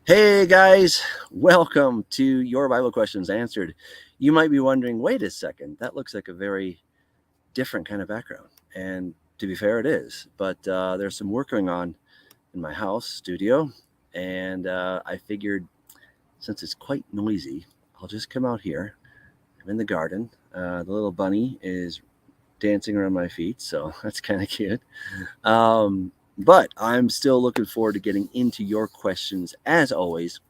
Hey guys, welcome to Your Bible Questions Answered. You might be wondering, wait a second, that looks like a very different kind of background. And to be fair, it is. But there's some work going on in my house studio. And I figured since it's quite noisy, I'll just come out here. I'm in the garden. The little bunny is dancing around my feet, so that's kind of cute. But I'm still looking forward to getting into your questions as always.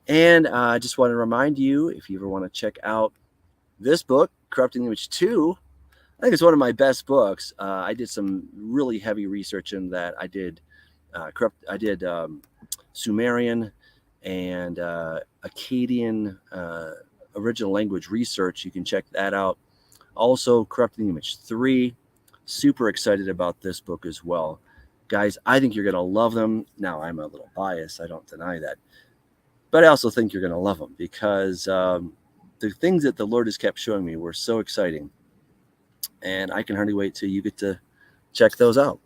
And I just want to remind you, if you ever want to check out this book, Corrupting the Image 2, I think it's one of my best books. I did some really heavy research in that. I did Sumerian and Akkadian original language research. You can check that out. Also, Corrupting the Image 3. Super excited about this book as well. Guys, I think you're going to love them. Now, I'm a little biased. I don't deny that. But I also think you're going to love them because the things that the Lord has kept showing me were so exciting. And I can hardly wait till you get to check those out.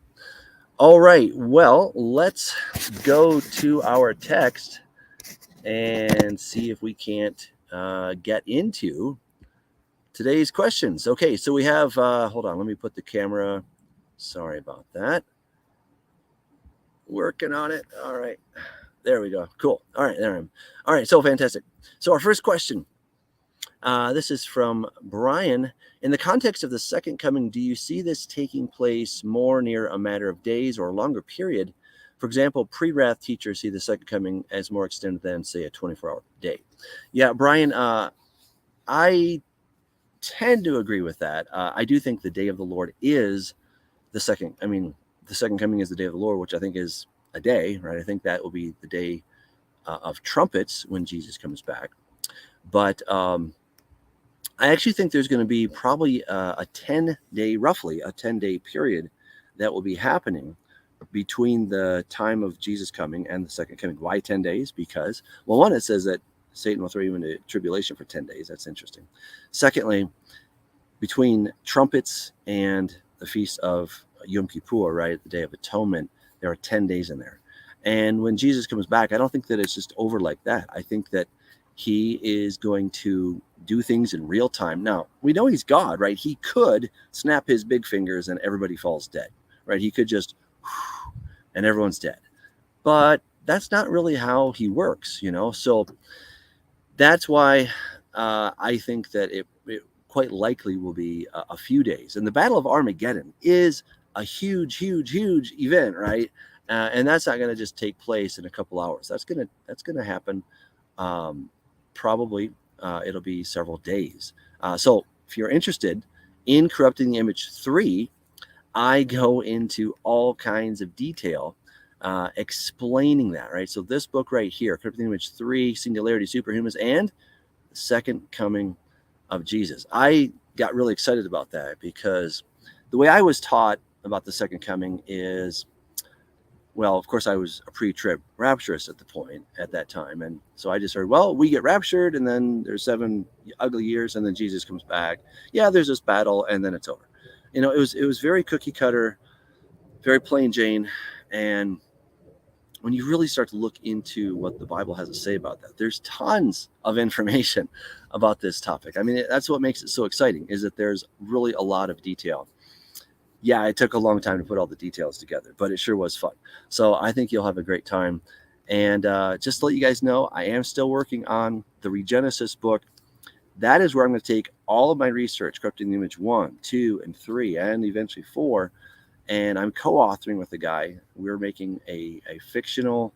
All right. Well, let's go to our text and see if we can't get into today's questions. Okay. So we have, hold on, let me put the camera. Sorry about that. Working on it. All right. There we go. Cool. All right. There I am. All right. So fantastic. So our first question. This is from Brian. In the context of the second coming, do you see this taking place more near a matter of days or a longer period? For example, pre-wrath teachers see the second coming as more extended than, say, a 24-hour day. Yeah, Brian, I tend to agree with that. I do think the day of the Lord is the second. I mean, the second coming is the day of the Lord, which I think is a day, right? I think that will be the day of trumpets when Jesus comes back. But I actually think there's going to be probably a 10-day period that will be happening between the time of Jesus coming and the second coming. Why 10 days? Because, well, one, it says that Satan will throw you into tribulation for 10 days. That's interesting. Secondly, between trumpets and the feast of Yom Kippur, right, the Day of Atonement, there are 10 days in there. And when Jesus comes back, I don't think that it's just over like that. I think that he is going to do things in real time. Now, we know he's God, right? He could snap his big fingers and everybody falls dead, right? He could just, and everyone's dead. But that's not really how he works, you know? So that's why I think that it quite likely will be a few days. And the Battle of Armageddon is a huge event, right? And that's not going to just take place in a couple hours. That's gonna happen. Probably it'll be several days. So if you're interested in Corrupting the Image 3, I go into all kinds of detail explaining that, right? So this book right here, Corrupting the Image 3, Singularity, Superhumans, and the Second Coming of Jesus. I got really excited about that because the way I was taught about the second coming is, well, of course, I was a pre-trib rapturist at that time. And so I just heard, well, we get raptured and then there's 7 ugly years and then Jesus comes back. Yeah, there's this battle and then it's over. You know, it was very cookie cutter, very plain Jane. And when you really start to look into what the Bible has to say about that, there's tons of information about this topic. I mean, that's what makes it so exciting, is that there's really a lot of detail. Yeah, it took a long time to put all the details together, but it sure was fun. So I think you'll have a great time. And just to let you guys know, I am still working on the Regenesis book. That is where I'm going to take all of my research, Corrupting the Image 1, 2, and 3, and eventually 4, and I'm co-authoring with a guy. We're making a fictional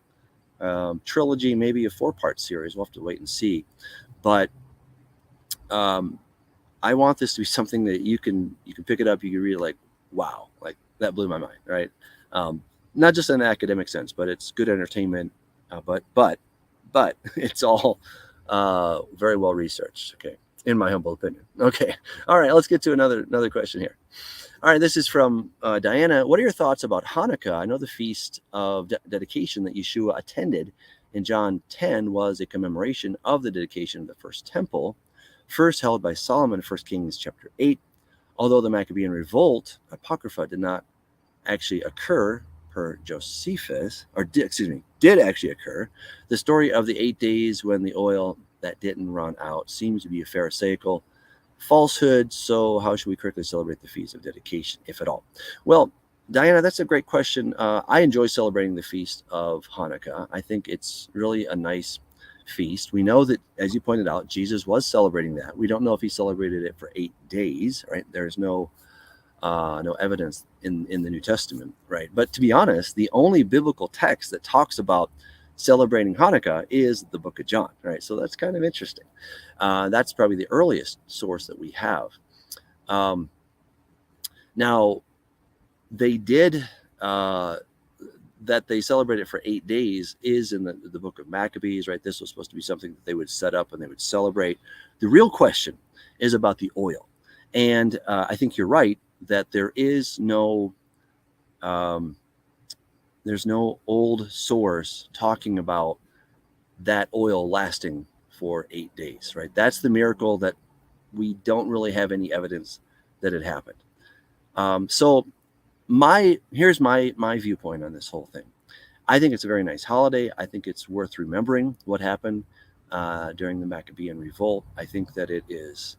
trilogy, maybe a 4-part series. We'll have to wait and see. But I want this to be something that you can pick it up, you can read it like, wow, like that blew my mind, right? Not just in an academic sense, but it's good entertainment. But it's all very well researched. Okay, in my humble opinion. Okay, all right. Let's get to another question here. All right, this is from Diana. What are your thoughts about Hanukkah? I know the feast of dedication that Yeshua attended in John 10 was a commemoration of the dedication of the first temple, first held by Solomon in 1 Kings chapter 8. Although the Maccabean revolt, Apocrypha, did not actually occur per Josephus, or did actually occur. The story of the 8 days when the oil that didn't run out seems to be a Pharisaical falsehood. So how should we correctly celebrate the feast of dedication, if at all? Well, Diana, that's a great question. I enjoy celebrating the feast of Hanukkah. I think it's really a nice feast. We know that, as you pointed out, Jesus was celebrating that. We don't know if he celebrated it for 8 days, right? There's no evidence in the New Testament, right? But to be honest, the only biblical text that talks about celebrating Hanukkah is the book of John, right? So that's kind of interesting. That's probably the earliest source that we have. Now, they did that they celebrated for 8 days is in the book of Maccabees, right? This was supposed to be something that they would set up and they would celebrate. The real question is about the oil. And I think you're right that there's no old source talking about that oil lasting for 8 days, right? That's the miracle that we don't really have any evidence that it happened. So here's my viewpoint on this whole thing. I think it's a very nice holiday. I think it's worth remembering what happened during the Maccabean revolt. I think that it is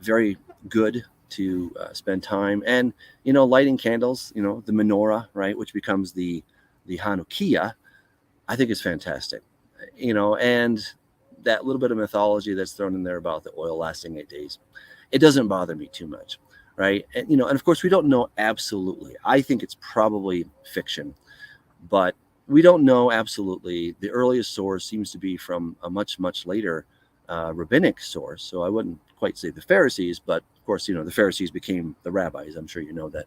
very good to spend time and, lighting candles, the menorah, right, which becomes the Hanukkah. I think it's fantastic, and that little bit of mythology that's thrown in there about the oil lasting 8 days, it doesn't bother me too much. Right. And of course, we don't know absolutely. I think it's probably fiction, but we don't know absolutely. The earliest source seems to be from a much, much later rabbinic source. So I wouldn't quite say the Pharisees, but of course, the Pharisees became the rabbis. I'm sure you know that.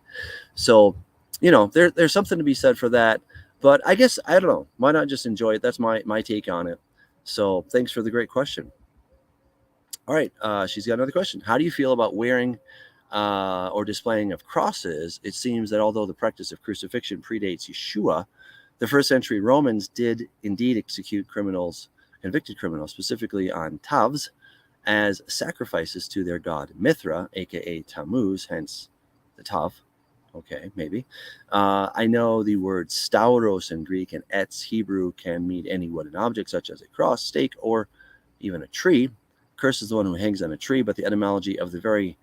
So, there's something to be said for that. But I guess, I don't know, why not just enjoy it? That's my take on it. So thanks for the great question. All right. She's got another question. How do you feel about wearing or displaying of crosses? It seems that although the practice of crucifixion predates Yeshua, the first century Romans did indeed execute convicted criminals, specifically on Tavs, as sacrifices to their god Mithra, aka Tammuz, hence the Tav. Okay, maybe. I know the word stauros in Greek and etz Hebrew can mean any wooden object, such as a cross, stake, or even a tree. Cursed is the one who hangs on a tree, but the etymology of the very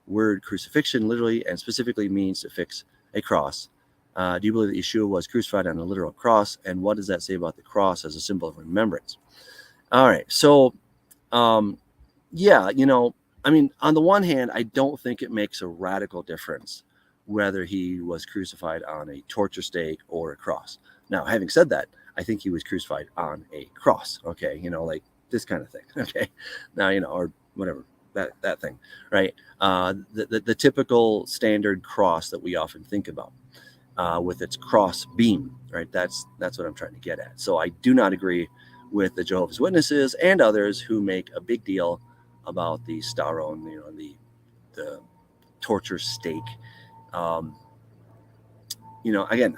word crucifixion literally and specifically means to fix a cross. Do you believe that Yeshua was crucified on a literal cross? And what does that say about the cross as a symbol of remembrance? All right. So, yeah, on the one hand, I don't think it makes a radical difference whether he was crucified on a torture stake or a cross. Now, having said that, I think he was crucified on a cross. Okay. Like this kind of thing. Okay. Now, or whatever. That thing, right? The typical standard cross that we often think about with its cross beam, right? That's what I'm trying to get at. So I do not agree with the Jehovah's Witnesses and others who make a big deal about the staron, the torture stake. Again,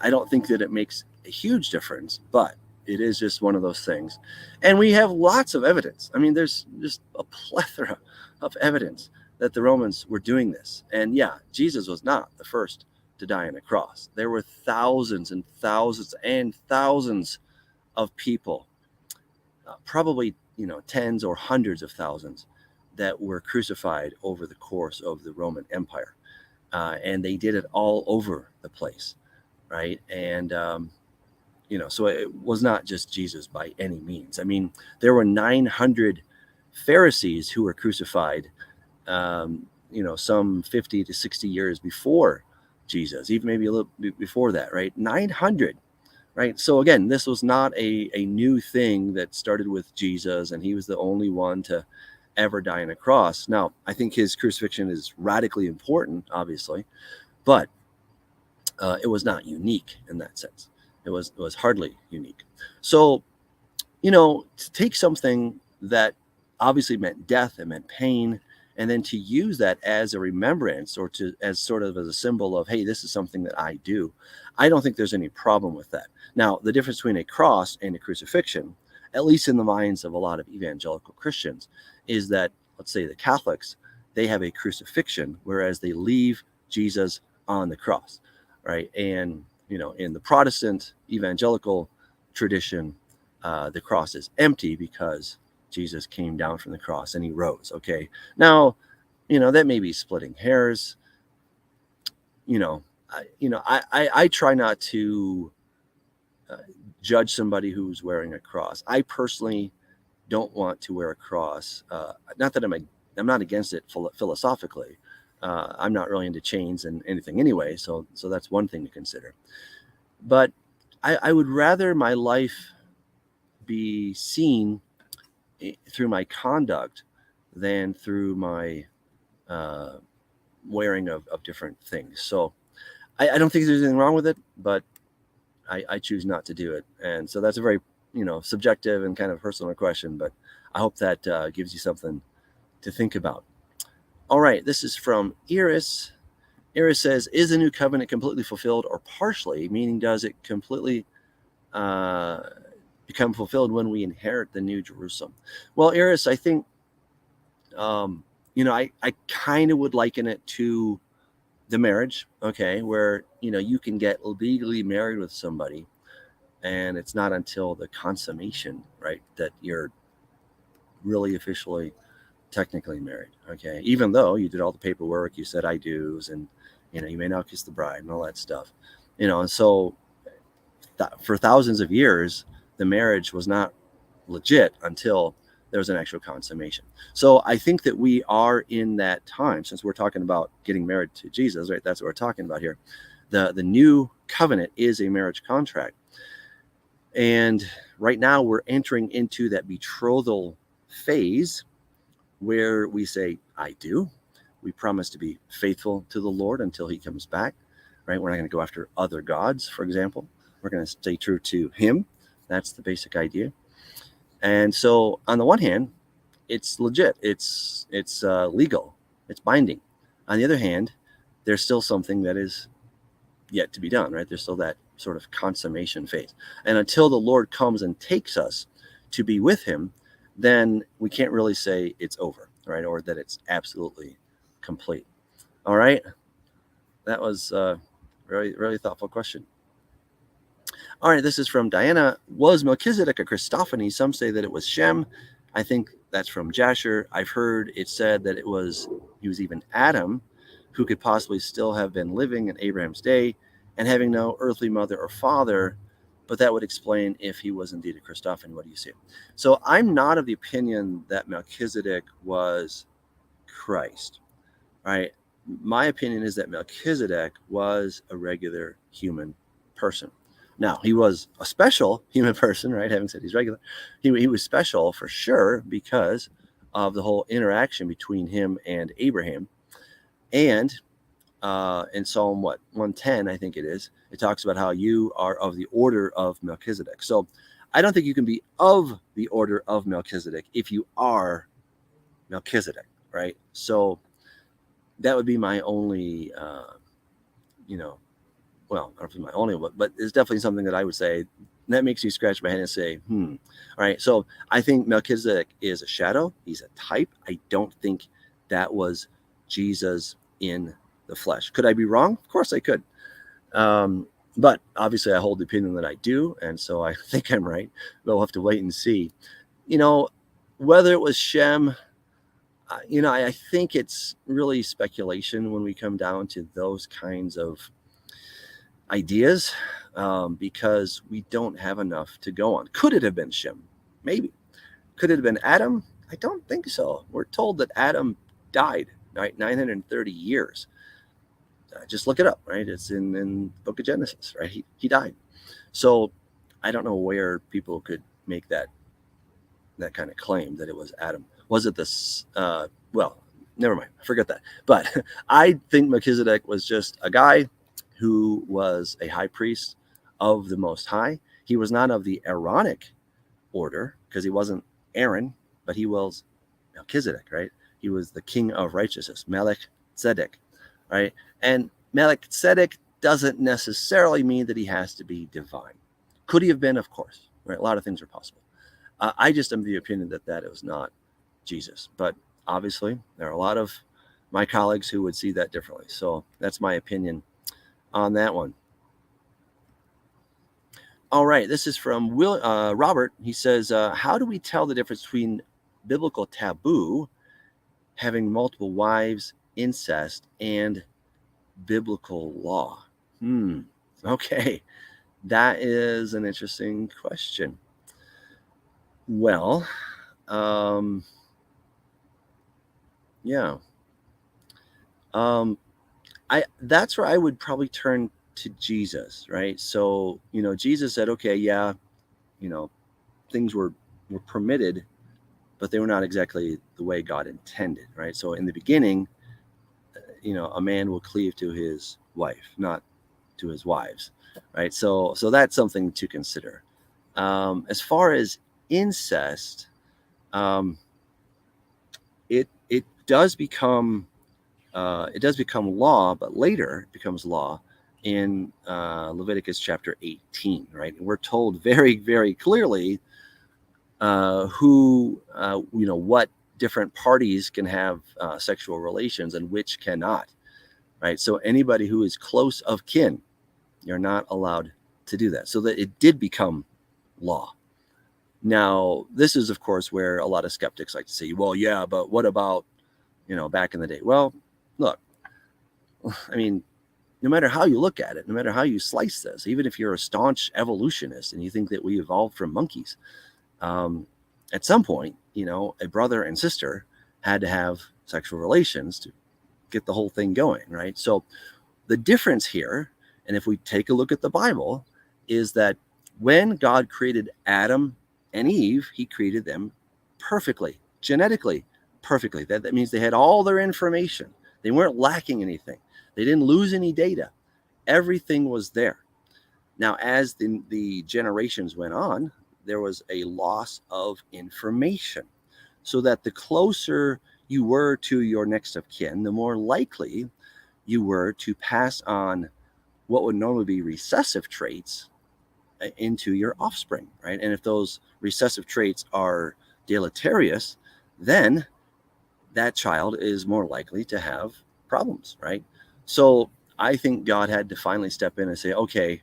I don't think that it makes a huge difference, but it is just one of those things. And we have lots of evidence. I mean, there's just a plethora of evidence that the Romans were doing this. And yeah, Jesus was not the first to die on a cross. There were thousands and thousands and thousands of people, probably, tens or hundreds of thousands that were crucified over the course of the Roman Empire. And they did it all over the place, right? And, so it was not just Jesus by any means. I mean, there were 900 Pharisees who were crucified, some 50 to 60 years before Jesus, even maybe a little bit before that, right? 900, right? So again, this was not a new thing that started with Jesus, and he was the only one to ever die on a cross. Now, I think his crucifixion is radically important, obviously, but it was not unique in that sense. It was hardly unique. So, to take something that obviously meant death and meant pain, and then to use that as a remembrance or as sort of as a symbol of, hey, this is something that I do. I don't think there's any problem with that. Now, the difference between a cross and a crucifixion, at least in the minds of a lot of evangelical Christians, is that, let's say the Catholics, they have a crucifixion, whereas they leave Jesus on the cross, right? And in the Protestant evangelical tradition, the cross is empty because Jesus came down from the cross and he rose. Okay. Now, that may be splitting hairs. I try not to judge somebody who's wearing a cross. I personally don't want to wear a cross. Not that I'm not against it philosophically. I'm not really into chains and anything anyway. So that's one thing to consider. But I would rather my life be seen through my conduct than through my wearing of different things. So I don't think there's anything wrong with it, but I choose not to do it. And so that's a very, subjective and kind of personal question, but I hope that gives you something to think about. All right, this is from Iris. Iris says, is the new covenant completely fulfilled or partially, meaning does it completely become fulfilled when we inherit the new Jerusalem? Well, Iris, I think, I kind of would liken it to the marriage, okay, where, you can get legally married with somebody and it's not until the consummation, right, that you're really officially technically married, okay, even though you did all the paperwork, you said I do's, and you may now kiss the bride and all that stuff, and so for thousands of years the marriage was not legit until there was an actual consummation. So I think that we are in that time, since we're talking about getting married to Jesus, right? That's what we're talking about here. The new covenant is a marriage contract, and right now we're entering into that betrothal phase where we say, I do. We promise to be faithful to the Lord until he comes back, right? We're not going to go after other gods, for example. We're going to stay true to him. That's the basic idea. And so on the one hand, it's legit. It's legal. It's binding. On the other hand, there's still something that is yet to be done, right? There's still that sort of consummation phase. And until the Lord comes and takes us to be with him, then we can't really say it's over, right? Or that it's absolutely complete. All right. That was a very, really thoughtful question. All right. This is from Diana. Was Melchizedek a Christophany? Some say that it was Shem. I think that's from Jasher. I've heard it said that he was even Adam, who could possibly still have been living in Abraham's day and having no earthly mother or father, but that would explain if he was indeed a Christophany. What do you see? So I'm not of the opinion that Melchizedek was Christ, right? My opinion is that Melchizedek was a regular human person. Now, he was a special human person, right? Having said he's regular, he was special for sure because of the whole interaction between him and Abraham. And in Psalm 110, I think it talks about how you are of the order of Melchizedek. So I don't think you can be of the order of Melchizedek if you are Melchizedek, right? So that would be my only, well, I don't know if it's my only one, but it's definitely something that I would say that makes you scratch my head and say, all right. So I think Melchizedek is a shadow. He's a type. I don't think that was Jesus in the flesh. Could I be wrong? Of course I could. But obviously I hold the opinion that I do. And so I think I'm right, but we'll have to wait and see, whether it was Shem, I think it's really speculation when we come down to those kinds of ideas, because we don't have enough to go on. Could it have been Shem? Maybe. Could it have been Adam? I don't think so. We're told that Adam died, right? 930 years. Just look it up, right? It's in the book of Genesis, right? He died. So I don't know where people could make that kind of claim that it was Adam. Was it this? Well, never mind. I forget that. But I think Melchizedek was just a guy who was a high priest of the Most High. He was not of the Aaronic order because he wasn't Aaron, but he was Melchizedek, right? He was the king of righteousness, Melchizedek, right? And Melchizedek doesn't necessarily mean that he has to be divine. Could he have been? Of course, right? A lot of things are possible. I just am of the opinion that it was not Jesus. But obviously, there are a lot of my colleagues who would see that differently. So that's my opinion on that one. All right, this is from Robert. He says, how do we tell the difference between biblical taboo, having multiple wives, incest, and biblical law? Okay, that is an interesting question. Well, yeah. That's where I would probably turn to Jesus, right? So, Jesus said, okay, yeah, things were permitted, but they were not exactly the way God intended, right? So in the beginning, a man will cleave to his wife, not to his wives, right? So that's something to consider. As far as incest, it does become law, but later it becomes law in Leviticus chapter 18, right? And we're told very, very clearly what different parties can have sexual relations and which cannot, right? So anybody who is close of kin, you're not allowed to do that. So that it did become law. Now, this is, of course, where a lot of skeptics like to say, well, yeah, but what about, back in the day? Well, look, I mean, no matter how you look at it, no matter how you slice this, even if you're a staunch evolutionist and you think that we evolved from monkeys, at some point, a brother and sister had to have sexual relations to get the whole thing going, right? So the difference here, and if we take a look at the Bible, is that when God created Adam and Eve, he created them perfectly, genetically perfectly. That means they had all their information. They weren't lacking anything. They didn't lose any data. Everything was there. Now, as the generations went on, there was a loss of information, so that the closer you were to your next of kin, the more likely you were to pass on what would normally be recessive traits into your offspring, right? And if those recessive traits are deleterious, then that child is more likely to have problems, right? So I think God had to finally step in and say, okay,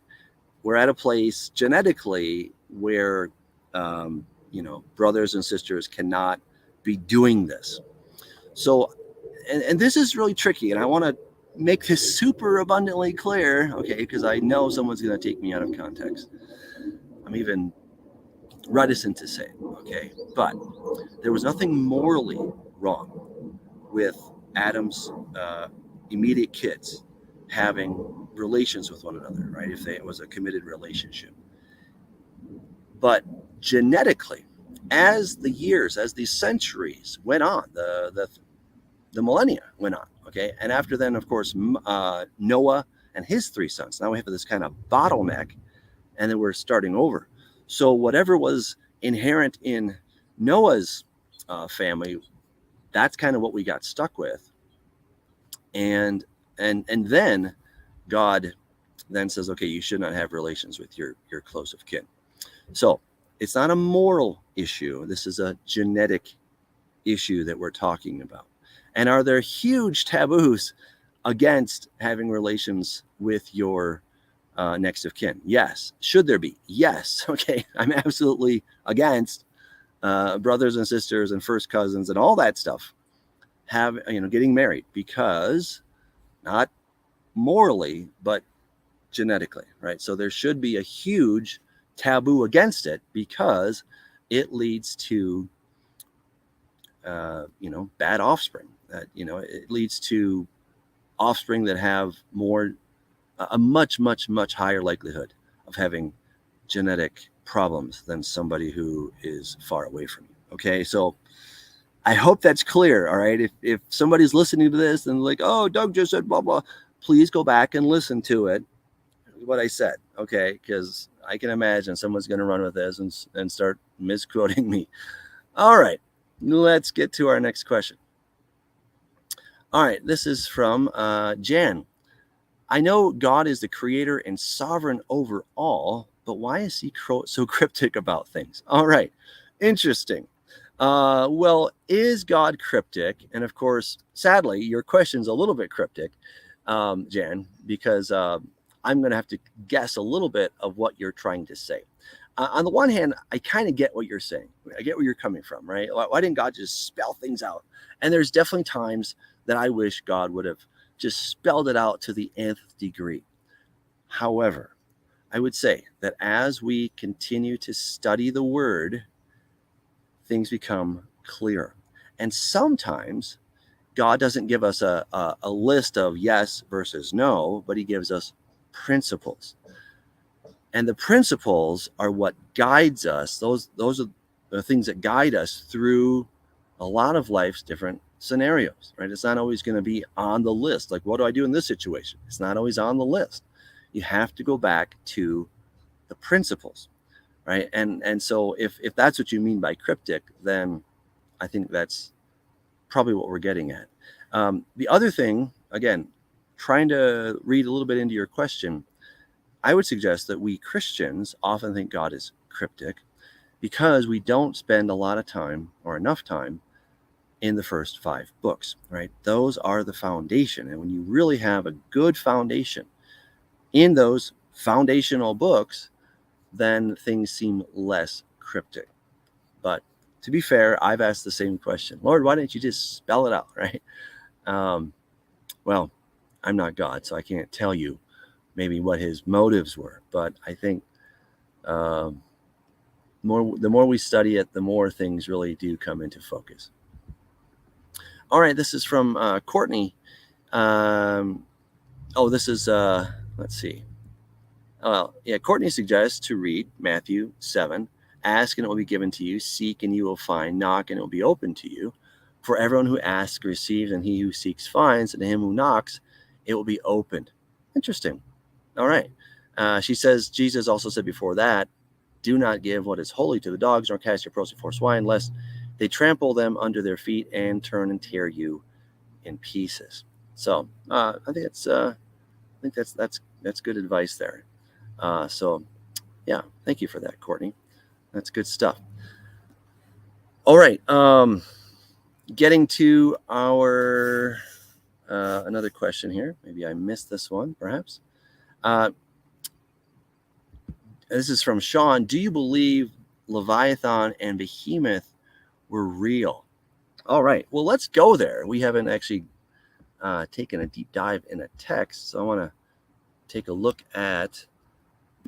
we're at a place genetically where, brothers and sisters cannot be doing this. So, and this is really tricky, and I want to make this super abundantly clear, okay, because I know someone's going to take me out of context. I'm even reticent to say it, okay? But there was nothing morally wrong with Adam's immediate kids having relations with one another, right? If it was a committed relationship. But genetically, as the centuries went on, the millennia went on, okay? And after then, of course, Noah and his 3 sons. Now we have this kind of bottleneck, and then we're starting over. So whatever was inherent in Noah's family, that's kind of what we got stuck with. And then God then says, okay, you should not have relations with your close of kin. So it's not a moral issue. This is a genetic issue that we're talking about. And are there huge taboos against having relations with your next of kin? Yes. Should there be? Yes. Okay. I'm absolutely against brothers and sisters and first cousins and all that stuff getting married, because not morally, but genetically, right? So there should be a huge taboo against it, because it leads to bad offspring. It leads to offspring that have a much higher likelihood of having genetic problems than somebody who is far away from you. Okay, so I hope that's clear. All right, if somebody's listening to this and like, oh, Doug just said blah blah, please go back and listen to it, what I said, okay? Because I can imagine someone's going to run with this and start misquoting me. All right, let's get to our next question. All right, this is from Jan. I know God is the creator and sovereign over all, but why is he so cryptic about things? All right, interesting. Well, is God cryptic? And of course, sadly, your question's a little bit cryptic, Jan, because I'm going to have to guess a little bit of what you're trying to say. On the one hand, I kind of get what you're saying. I get where you're coming from, right? Why didn't God just spell things out? And there's definitely times that I wish God would have just spelled it out to the nth degree. However, I would say that as we continue to study the Word, things become clearer. And sometimes God doesn't give us a list of yes versus no, but he gives us principles. And the principles are what guides us. Those are the things that guide us through a lot of life's different scenarios, right? It's not always going to be on the list. Like, what do I do in this situation? It's not always on the list. You have to go back to the principles, right? And so if that's what you mean by cryptic, then I think that's probably what we're getting at. The other thing, again, trying to read a little bit into your question, I would suggest that we Christians often think God is cryptic because we don't spend a lot of time or enough time in the first 5 books, right? Those are the foundation. And when you really have a good foundation in those foundational books, then things seem less cryptic. But to be fair, I've asked the same question. Lord, why didn't you just spell it out, right? Well, I'm not God, so I can't tell you maybe what his motives were. But I think the more we study it, the more things really do come into focus. All right, this is from Courtney. This is, let's see. Courtney suggests to read Matthew 7. Ask and it will be given to you. Seek and you will find. Knock and it will be open to you. For everyone who asks receives, and he who seeks finds, and to him who knocks it will be opened. Interesting. All right. She says Jesus also said before that, do not give what is holy to the dogs, nor cast your pearls before swine, lest they trample them under their feet and turn and tear you in pieces. So I think that's good advice there. Thank you for that, Courtney. That's good stuff. All right. Getting to our another question here. Maybe I missed this one, perhaps. This is from Sean. Do you believe Leviathan and Behemoth were real? All right. Well, let's go there. We haven't actually taken a deep dive in a text, so I want to take a look at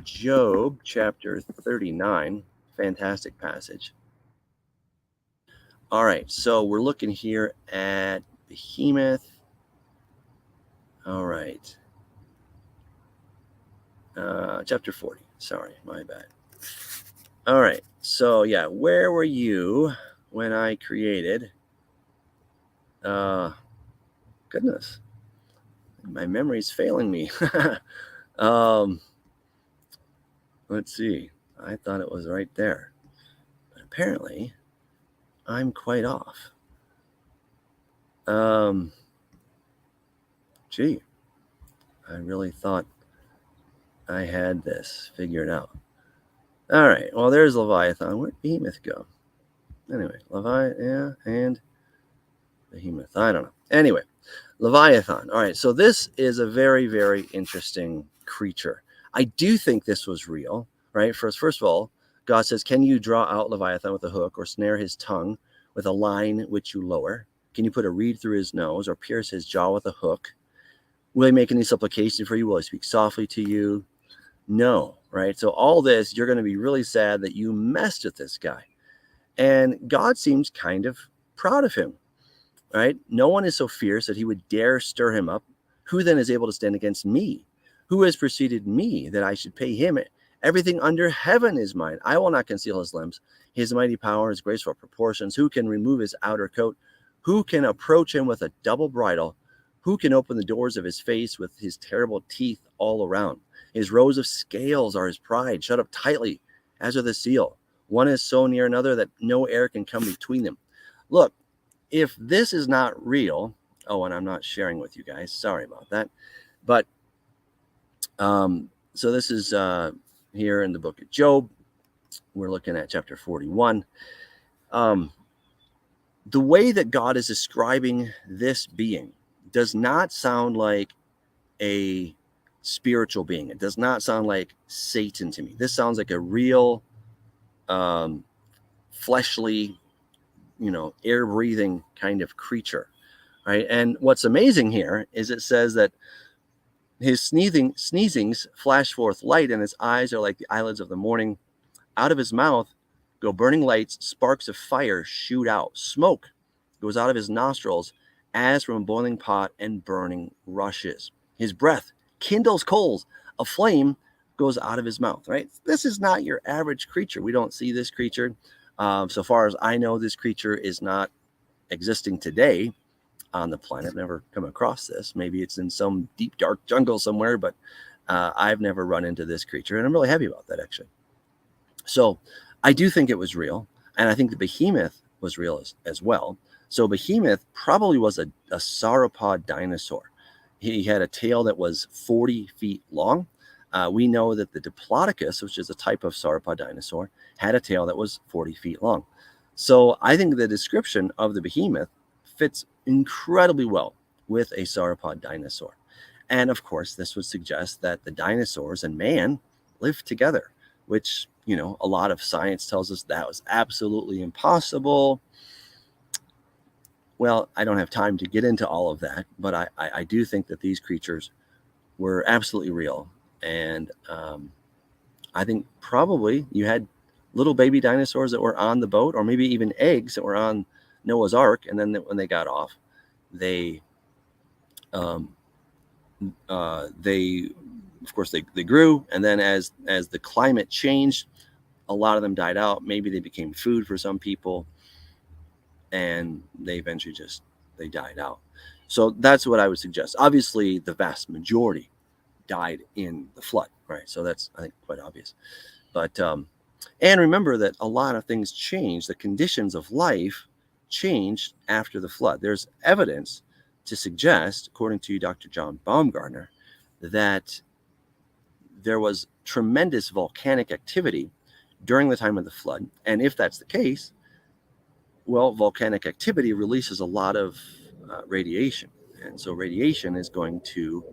Job chapter 39. Fantastic passage. All right, so we're looking here at Behemoth. All right. Chapter 40. Sorry, my bad. All right, so yeah, where were you when I created? Goodness, my memory's failing me. Let's see. I thought it was right there, but apparently I'm quite off. I really thought I had this figured out. All right. Well, there's Leviathan. Where'd Behemoth go? Anyway, Leviathan and Behemoth. I don't know. Anyway, Leviathan. All right. So this is a very, very interesting creature. I do think this was real, right? First of all, God says, can you draw out Leviathan with a hook or snare his tongue with a line which you lower? Can you put a reed through his nose or pierce his jaw with a hook? Will he make any supplication for you? Will he speak softly to you? No, right? So all this, you're going to be really sad that you messed with this guy. And God seems kind of proud of him, right? No one is so fierce that he would dare stir him up. Who then is able to stand against me? Who has preceded me that I should pay him? Everything under heaven is mine. I will not conceal his limbs. His mighty power, his graceful proportions. Who can remove his outer coat? Who can approach him with a double bridle? Who can open the doors of his face with his terrible teeth all around? His rows of scales are his pride, shut up tightly, as are the seal. One is so near another that no air can come between them. Look, if this is not real, and I'm not sharing with you guys, sorry about that. But so this is here in the book of Job. We're looking at chapter 41. The way that God is describing this being does not sound like a spiritual being. It does not sound like Satan to me. This sounds like a real fleshly, air breathing kind of creature, right? And what's amazing here is it says that his sneezings flash forth light, and his eyes are like the eyelids of the morning. Out of his mouth go burning lights, sparks of fire shoot out. Smoke goes out of his nostrils as from a boiling pot, and burning rushes. His breath kindles coals. A flame goes out of his mouth, right? This is not your average creature. We don't see this creature. So far as I know, this creature is not existing today on the planet. I've never come across this. Maybe it's in some deep, dark jungle somewhere, but I've never run into this creature, and I'm really happy about that, actually. So I do think it was real, and I think the behemoth was real as well. So behemoth probably was a sauropod dinosaur. He had a tail that was 40 feet long. We know that the Diplodocus, which is a type of sauropod dinosaur, had a tail that was 40 feet long. So I think the description of the behemoth fits incredibly well with a sauropod dinosaur. And of course, this would suggest that the dinosaurs and man lived together, which, a lot of science tells us that was absolutely impossible. Well, I don't have time to get into all of that, but I do think that these creatures were absolutely real. And I think probably you had little baby dinosaurs that were on the boat, or maybe even eggs that were on Noah's Ark, and then when they got off, they of course they grew, and then as the climate changed, a lot of them died out. Maybe they became food for some people, and they eventually they died out. So that's what I would suggest. Obviously, the vast majority died in the flood, right? So that's, I think, quite obvious. But and remember that a lot of things changed. The conditions of life changed after the flood. There's evidence to suggest, according to Dr. John Baumgartner, that there was tremendous volcanic activity during the time of the flood. And if that's the case, well, volcanic activity releases a lot of radiation. And so radiation is going to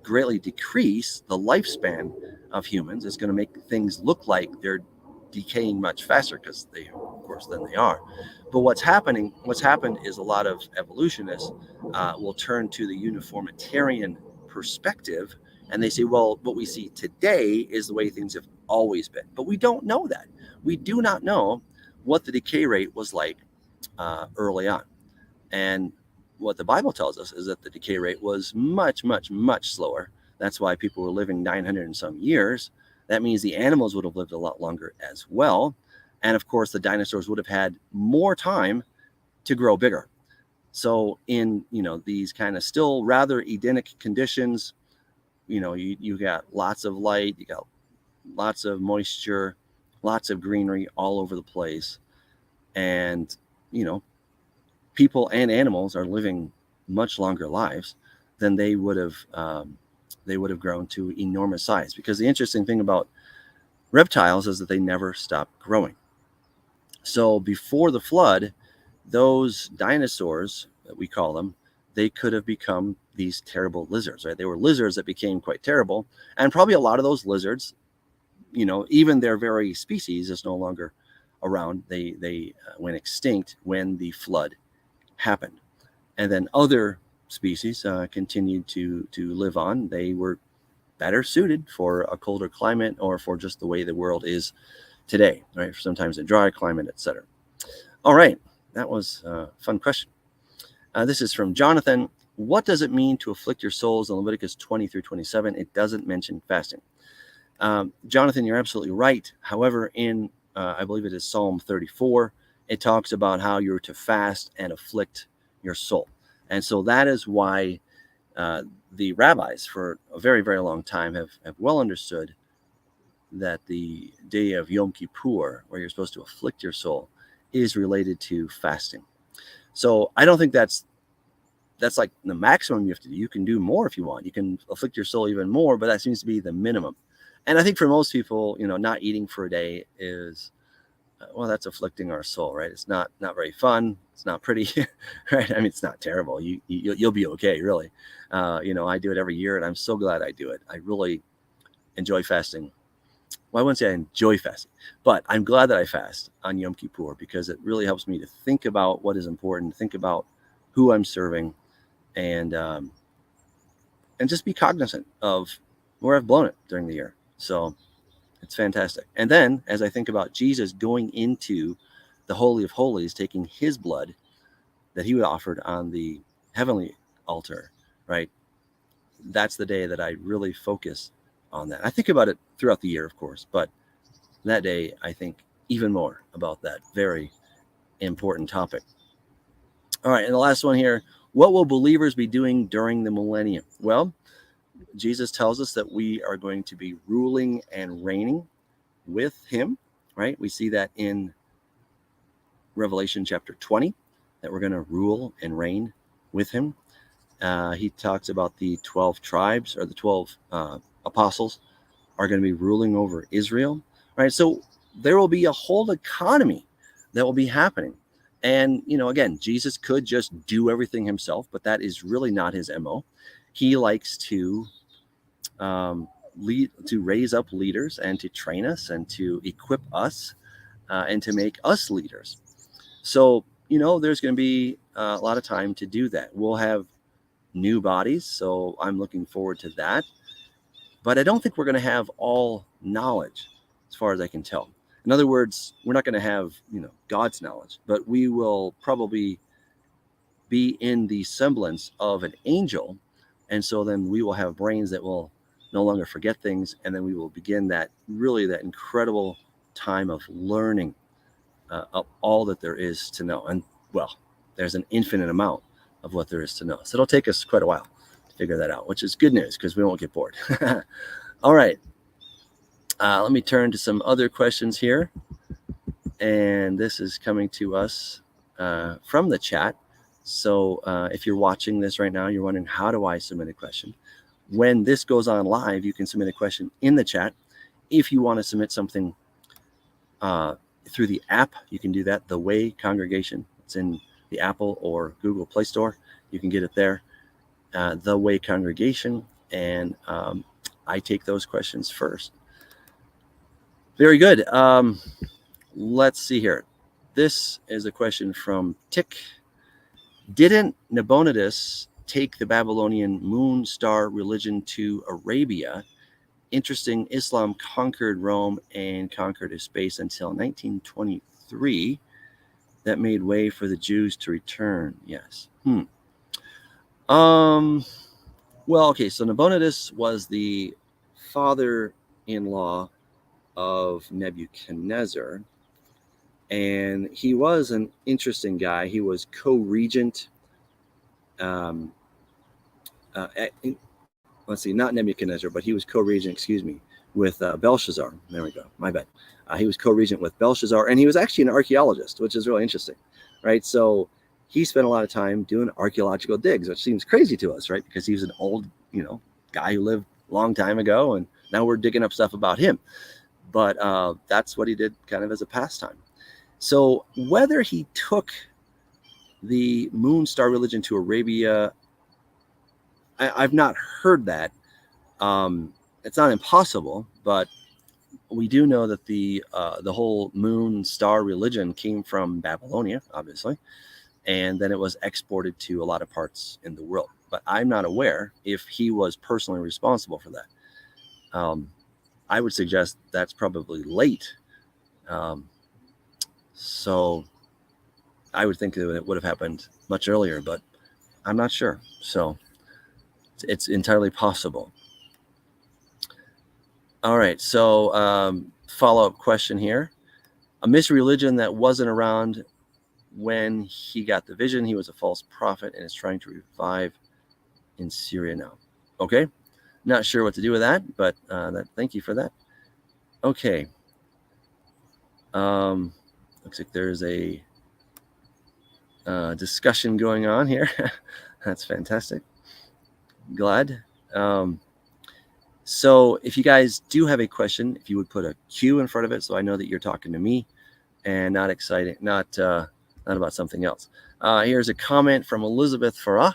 greatly decrease the lifespan of humans. It's going to make things look like they're decaying much faster, because they, of course, than they are. But what's happened is a lot of evolutionists will turn to the uniformitarian perspective, and they say, well, what we see today is the way things have always been. But we don't know that. We do not know what the decay rate was like early on. And what the Bible tells us is that the decay rate was much, much, much slower. That's why people were living 900 and some years. That means the animals would have lived a lot longer as well. And of course, the dinosaurs would have had more time to grow bigger. So in, these kind of still rather Edenic conditions, you got lots of light, you got lots of moisture, lots of greenery all over the place. And, people and animals are living much longer lives than they would have grown to enormous size. Because the interesting thing about reptiles is that they never stop growing. So before the flood, those dinosaurs, that we call them, they could have become these terrible lizards, right? They were lizards that became quite terrible. And probably a lot of those lizards, even their very species is no longer around. They went extinct when the flood happened. And then other species continued to live on. They were better suited for a colder climate, or for just the way the world is today, right? Sometimes a dry climate, etc. All right, that was a fun question. This is from Jonathan. What does it mean to afflict your souls in Leviticus 20 through 27? It doesn't mention fasting. Jonathan, you're absolutely right. However, in I believe it is Psalm 34, it talks about how you're to fast and afflict your soul. And so that is why the rabbis for a very, very long time have well understood that the day of Yom Kippur, where you're supposed to afflict your soul, is related to fasting. So I don't think that's like the maximum you have to do. You can do more if you want. You can afflict your soul even more, but that seems to be the minimum. And I think for most people, not eating for a day is well, that's afflicting our soul, right? It's not very fun. It's not pretty, right? I mean, it's not terrible. You'll be okay, really. I do it every year, and I'm so glad I do it. I really enjoy fasting. Well, I wouldn't say I enjoy fasting, but I'm glad that I fast on Yom Kippur because it really helps me to think about what is important, think about who I'm serving, and just be cognizant of where I've blown it during the year. So it's fantastic. And then as I think about Jesus going into the Holy of Holies, taking his blood that he offered on the heavenly altar, right? That's the day that I really focus on that. I think about it throughout the year, of course, but that day I think even more about that very important topic. All right, and the last one here, what will believers be doing during the millennium? Well, Jesus tells us that we are going to be ruling and reigning with him, right? We see that in Revelation chapter 20, that we're going to rule and reign with him. He talks about the 12 tribes, or the 12 apostles are going to be ruling over Israel, right? So there will be a whole economy that will be happening. And, again, Jesus could just do everything himself, but that is really not his MO. He likes to raise up leaders and to train us and to equip us and to make us leaders. So, there's going to be a lot of time to do that. We'll have new bodies, so I'm looking forward to that. But I don't think we're going to have all knowledge, as far as I can tell. In other words, we're not going to have, God's knowledge, but we will probably be in the semblance of an angel. And so then we will have brains that will no longer forget things. And then we will begin that incredible time of learning of all that there is to know. And well, there's an infinite amount of what there is to know. So it'll take us quite a while to figure that out, which is good news because we won't get bored. All right. Let me turn to some other questions here. And this is coming to us from the chat. So if you're watching this right now, you're wondering, how do I submit a question? When this goes on live, you can submit a question in the chat. If you want to submit something through the app, you can do that. The Way Congregation. It's in the Apple or Google Play Store. You can get it there. The Way Congregation. And I take those questions first. Very good. Let's see here. This is a question from Tick. Didn't Nabonidus take the Babylonian moon star religion to Arabia? Interesting. Islam conquered Rome and conquered his space until 1923. That made way for the Jews to return. Yes. Well, okay. So Nabonidus was the father-in-law of Nebuchadnezzar, and he was an interesting guy. He was co-regent. Let's see, not Nebuchadnezzar, but he was co-regent, with Belshazzar. There we go. My bad. He was co-regent with Belshazzar, and he was actually an archaeologist, which is really interesting, right? So he spent a lot of time doing archaeological digs, which seems crazy to us, right? Because he was an old, guy who lived a long time ago, and now we're digging up stuff about him. But that's what he did kind of as a pastime. So whether he took the moon star religion to Arabia, I've not heard that. It's not impossible, but we do know that the whole moon star religion came from Babylonia, obviously, and then it was exported to a lot of parts in the world. But I'm not aware if he was personally responsible for that. I would suggest that's probably late. So I would think that it would have happened much earlier, but I'm not sure. So it's entirely possible. All right. So follow-up question here. A mystery religion that wasn't around when he got the vision. He was a false prophet and is trying to revive in Syria now. Okay. Not sure what to do with that, but thank you for that. Okay. Looks like there's a discussion going on here. That's fantastic. Glad. So if you guys do have a question, if you would put a Q in front of it so I know that you're talking to me, and not exciting, not about something else. Here's a comment from Elizabeth Farah.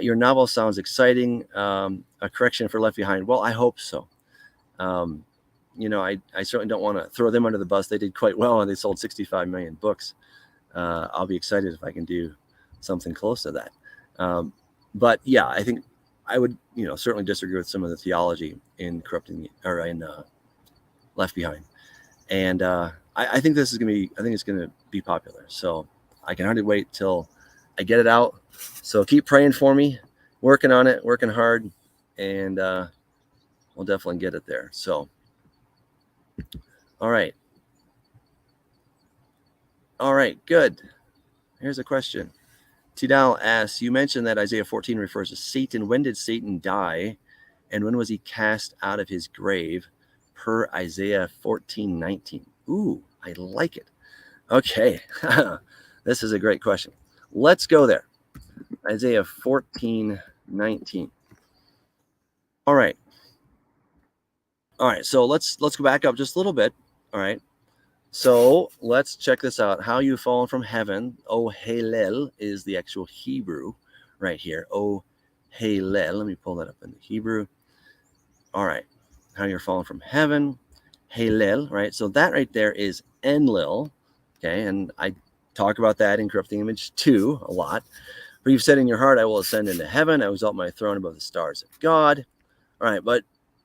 Your novel sounds exciting. A correction for Left Behind. Well, I hope so. I certainly don't want to throw them under the bus. They did quite well, and they sold 65 million books. I'll be excited if I can do something close to that. But yeah, I think I would, certainly disagree with some of the theology in Left Behind. And I think this is going to be, I think it's going to be popular. So I can hardly wait till I get it out. So keep praying for me, working on it, working hard, and we'll definitely get it there. So, all right. All right, good. Here's a question. Tidal asks, you mentioned that Isaiah 14 refers to Satan. When did Satan die? And when was he cast out of his grave per Isaiah 14:19? Ooh, I like it. Okay. This is a great question. Let's go there. Isaiah 14:19. All right. So let's go back up just a little bit. All right. So let's check this out. How you fallen from heaven. Oh, Halel is the actual Hebrew right here. Oh, Halel. Let me pull that up in the Hebrew. All right. How you're fallen from heaven. Halel, right? So that right there is Enlil. Okay. And I talk about that in Corrupting Image 2 a lot. For you've said in your heart, I will ascend into heaven. I will exalt my throne above the stars of God. All right. But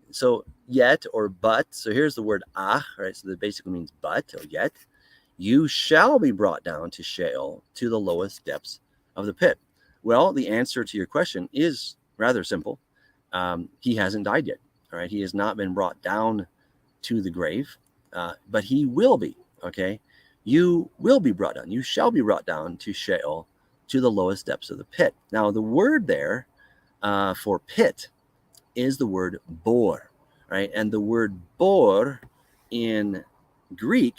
so yet or but. So here's the word right? So that basically means but or yet. You shall be brought down to Sheol, to the lowest depths of the pit. Well, the answer to your question is rather simple. He hasn't died yet. All right. He has not been brought down to the grave, but he will be. Okay. You will be brought down. You shall be brought down to Sheol, to the lowest depths of the pit. Now, the word there for pit is the word bor, right? And the word bor in Greek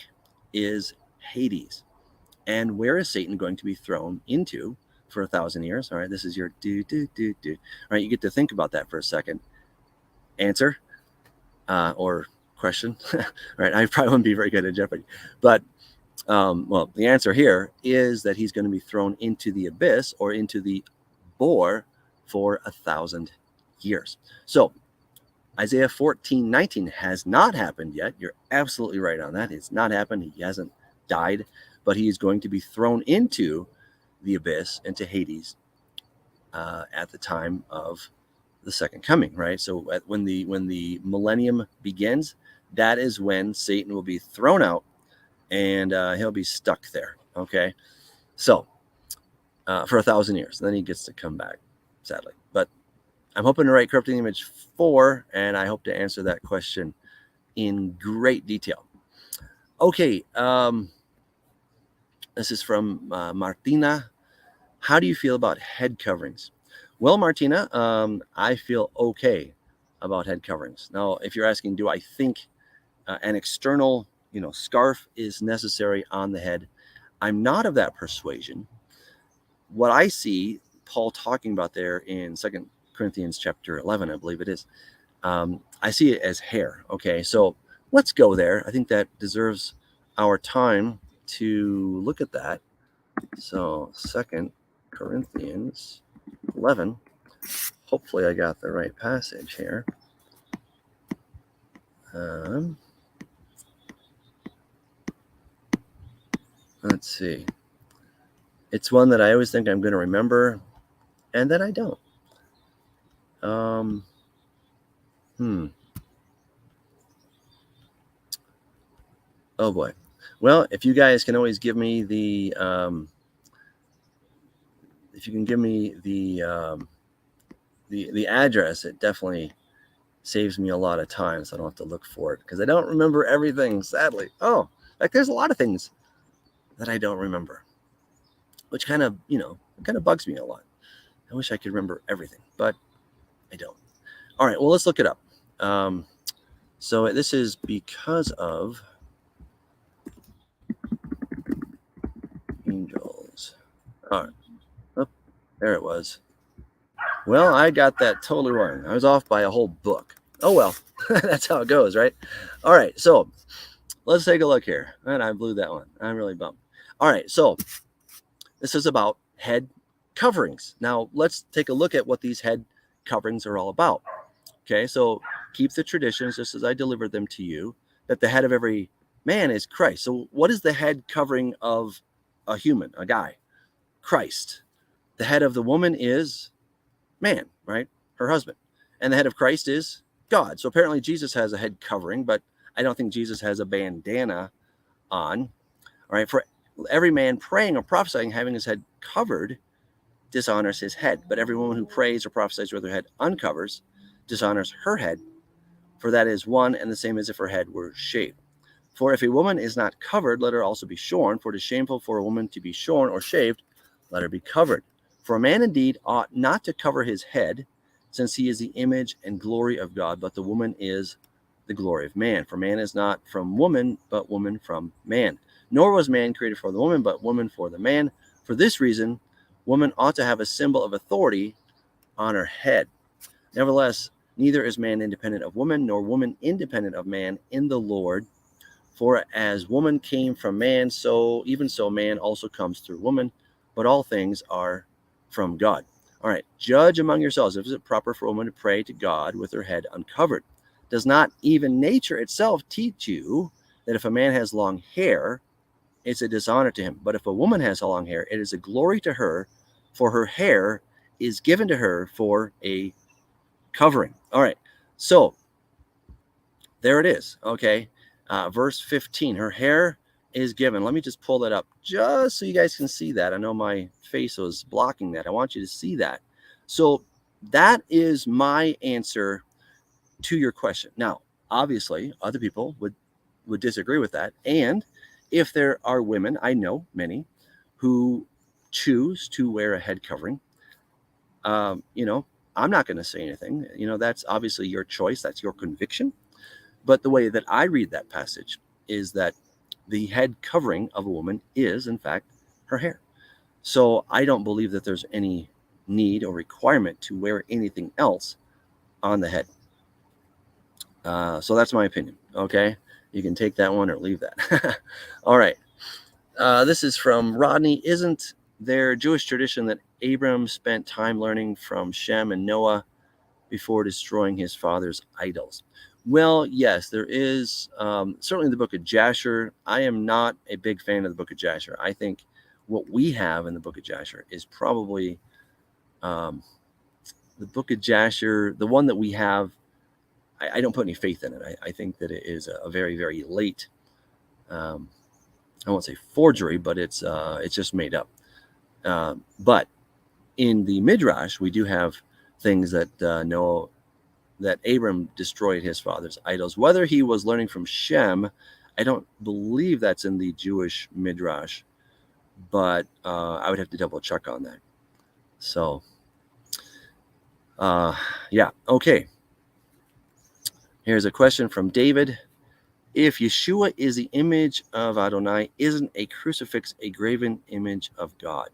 is Hades. And where is Satan going to be thrown into for 1,000 years? All right, this is your do. All right, you get to think about that for a second. Answer or question. All right, I probably wouldn't be very good at Jeopardy, but the answer here is that he's going to be thrown into the abyss or into the bor for 1,000 years. So Isaiah 14:19 has not happened yet. You're absolutely right on that. It's not happened. He hasn't died, but he is going to be thrown into the abyss, into Hades, at the time of the second coming, right? So when the millennium begins, that is when Satan will be thrown out, and he'll be stuck there. Okay, so for 1,000 years, then he gets to come back, sadly. But I'm hoping to write Corrupting Image 4, and I hope to answer that question in great detail. Okay, this is from Martina. How do you feel about head coverings? Well, Martina, I feel okay about head coverings. Now, if you're asking, do I think an external, scarf is necessary on the head, I'm not of that persuasion. What I see Paul talking about there in 2 Corinthians chapter 11, I believe it is, I see it as hair. Okay, so let's go there. I think that deserves our time to look at that. So 2 Corinthians 11. Hopefully I got the right passage here. Let's see. It's one that I always think I'm going to remember, and then I don't. Oh boy. Well, if you guys can always give me the, if you can give me the address, it definitely saves me a lot of time, so I don't have to look for it, because I don't remember everything, sadly. Oh, there's a lot of things that I don't remember, which kind of bugs me a lot. I wish I could remember everything, but I don't. All right, well, let's look it up. So this is because of angels. All right. Oh, there it was. Well, I got that totally wrong. I was off by a whole book. Oh, well, that's how it goes, right? All right, so let's take a look here. And I blew that one. I'm really bummed. All right, so this is about head coverings. Now, let's take a look at what these head coverings are all about. Okay, so keep the traditions just as I delivered them to you, that the head of every man is Christ. So, what is the head covering of a human, a guy? Christ. The head of the woman is man, right? Her husband. And the head of Christ is God. So, apparently, Jesus has a head covering, but I don't think Jesus has a bandana on. All right, for every man praying or prophesying, having his head covered, dishonors his head. But every woman who prays or prophesies with her head uncovers dishonors her head, for that is one and the same as if her head were shaved. For if a woman is not covered, let her also be shorn, for it is shameful for a woman to be shorn or shaved, let her be covered. For a man indeed ought not to cover his head, since he is the image and glory of God, but the woman is the glory of man. For man is not from woman, but woman from man. Nor was man created for the woman, but woman for the man. For this reason, woman ought to have a symbol of authority on her head. Nevertheless, neither is man independent of woman, nor woman independent of man in the Lord. For as woman came from man, so even so man also comes through woman. But all things are from God. All right, judge among yourselves if it is proper for a woman to pray to God with her head uncovered. Does not even nature itself teach you that if a man has long hair, it's a dishonor to him? But if a woman has long hair, it is a glory to her, for her hair is given to her for a covering. All right, so there it is. Okay, verse 15, her hair is given. Let me just pull that up just so you guys can see that. I know my face was blocking that. I want you to see that. So that is my answer to your question. Now, obviously, other people would disagree with that. And if there are women, I know many, who choose to wear a head covering, you know, I'm not going to say anything. You know, that's obviously your choice. That's your conviction. But the way that I read that passage is that the head covering of a woman is, in fact, her hair. So I don't believe that there's any need or requirement to wear anything else on the head. So that's my opinion. Okay, you can take that one or leave that. All right. This is from Rodney. Isn't there Jewish tradition that Abram spent time learning from Shem and Noah before destroying his father's idols? Well, yes, there is. Certainly the book of Jasher. I am not a big fan of the book of Jasher. I think what we have in the book of Jasher is probably the book of Jasher, the one that we have. I don't put any faith in it. I think that it is a very, very late, I won't say forgery, but it's just made up. But in the Midrash, we do have things that Noah, that Abram destroyed his father's idols. Whether he was learning from Shem, I don't believe that's in the Jewish Midrash, but I would have to double check on that. So, yeah, okay. Here's a question from David. If Yeshua is the image of Adonai, isn't a crucifix a graven image of God?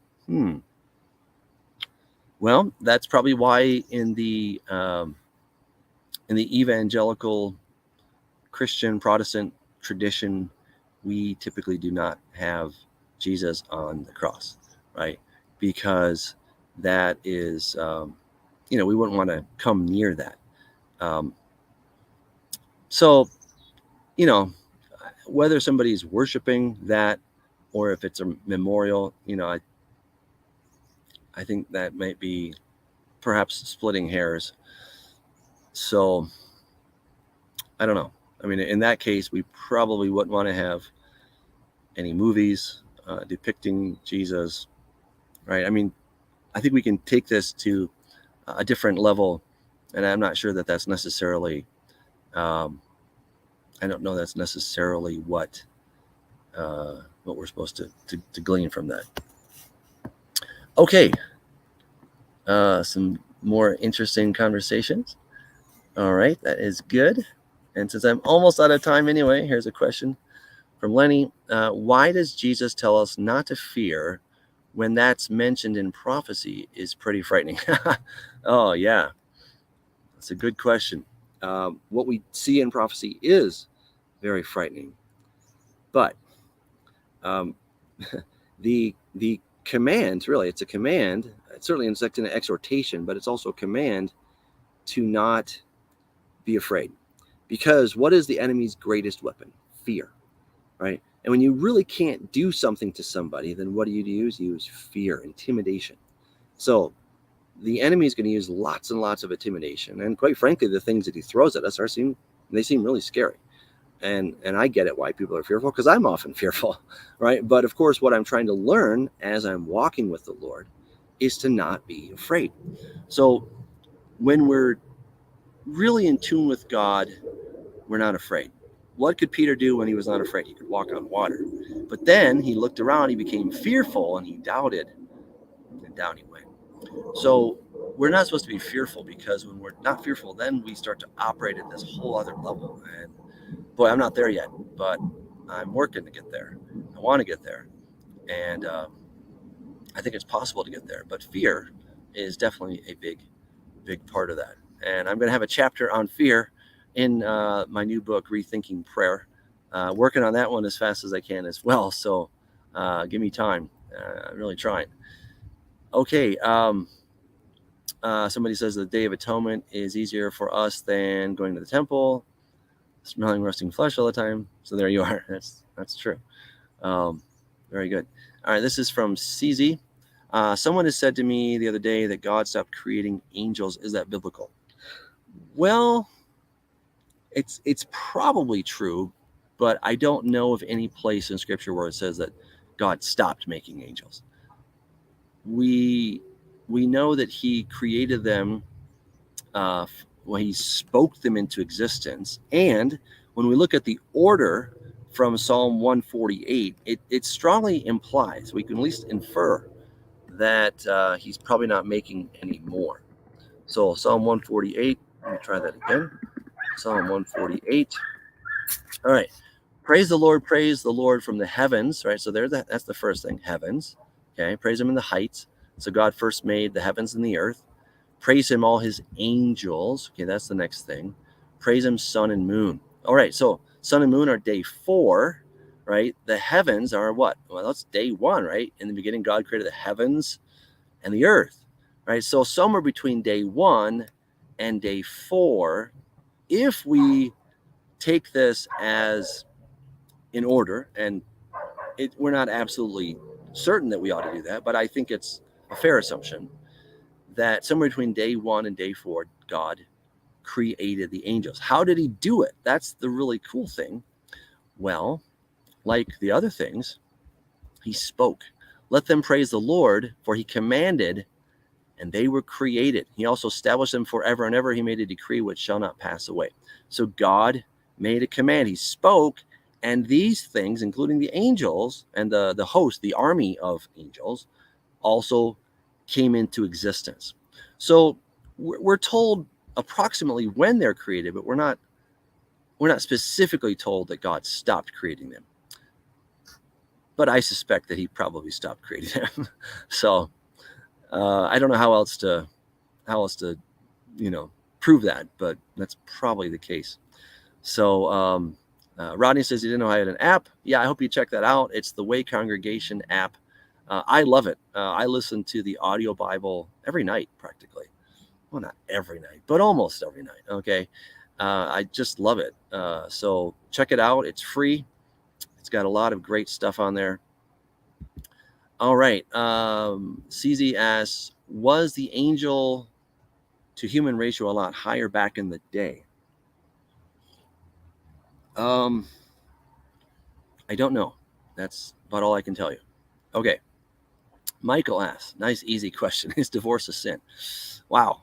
Well, that's probably why in the evangelical Christian Protestant tradition, we typically do not have Jesus on the cross, right? Because that is, we wouldn't want to come near that. So, whether somebody's worshiping that or if it's a memorial, I think that might be perhaps splitting hairs. So I don't know. I mean, in that case, we probably wouldn't want to have any movies depicting Jesus, right? I mean, I think we can take this to a different level, and I'm not sure that that's necessarily, I don't know that's necessarily what we're supposed to glean from that. Okay, some more interesting conversations. All right, that is good. And since I'm almost out of time anyway, here's a question from Lenny. Why does Jesus tell us not to fear when that's mentioned in prophecy is pretty frightening? Oh, yeah. That's a good question. What we see in prophecy is very frightening. But um, the command, really, it's a command. It's certainly an exhortation, but it's also a command to not be afraid. Because what is the enemy's greatest weapon? Fear, right? And when you really can't do something to somebody, then what do you use? You use fear, intimidation. So the enemy is going to use lots and lots of intimidation. And quite frankly, the things that he throws at us seem really scary. And I get it why people are fearful, because I'm often fearful, right? But of course, what I'm trying to learn as I'm walking with the Lord is to not be afraid. So when we're really in tune with God, we're not afraid. What could Peter do when he was not afraid? He could walk on water. But then he looked around, he became fearful, and he doubted, and down he went. So we're not supposed to be fearful, because when we're not fearful, then we start to operate at this whole other level. And boy, I'm not there yet, but I'm working to get there. I want to get there. And I think it's possible to get there. But fear is definitely a big part of that. And I'm going to have a chapter on fear in my new book, Rethinking Prayer. Working on that one as fast as I can as well. So give me time. I'm really trying. Okay. Somebody says the Day of Atonement is easier for us than going to the temple, smelling rusting flesh all the time. So there you are. That's true. Very good. All right. This is from CZ. Someone has said to me the other day that God stopped creating angels. Is that biblical? Well, it's probably true, but I don't know of any place in Scripture where it says that God stopped making angels. We know that He created them when He spoke them into existence, and when we look at the order from Psalm 148, it strongly implies, we can at least infer, that He's probably not making any more. So Psalm 148, let me try that again. Psalm 148. All right. Praise the Lord from the heavens, right? So that's the first thing, heavens. Okay. Praise Him in the heights. So God first made the heavens and the earth. Praise Him, all His angels. Okay, that's the next thing. Praise Him, sun and moon. All right. So sun and moon are day 4, right? The heavens are what? Well, that's day 1, right? In the beginning, God created the heavens and the earth, right? So somewhere between day 1 and day 4, if we take this as in order, and we're not absolutely certain that we ought to do that, but I think it's a fair assumption that somewhere between day 1 and day 4, God created the angels. How did He do it? That's the really cool thing. Well, like the other things, He spoke. Let them praise the Lord, for He commanded, and they were created. He also established them forever and ever. He made a decree which shall not pass away. So God made a command. He spoke, and these things, including the angels and the host, the army of angels, also came into existence. So we're told approximately when they're created, but we're not specifically told that God stopped creating them. But I suspect that He probably stopped creating them. So I don't know how else to prove that, but that's probably the case. So Rodney says he didn't know I had an app. Yeah, I hope you check that out. It's the Way Congregation app. I love it. I listen to the audio Bible every night, practically. Well, not every night, but almost every night. Okay. I just love it. So check it out. It's free. It's got a lot of great stuff on there. All right. CZ asks, was the angel to human ratio a lot higher back in the day? I don't know. That's about all I can tell you. Okay. Michael asks, nice, easy question. Is divorce a sin? Wow.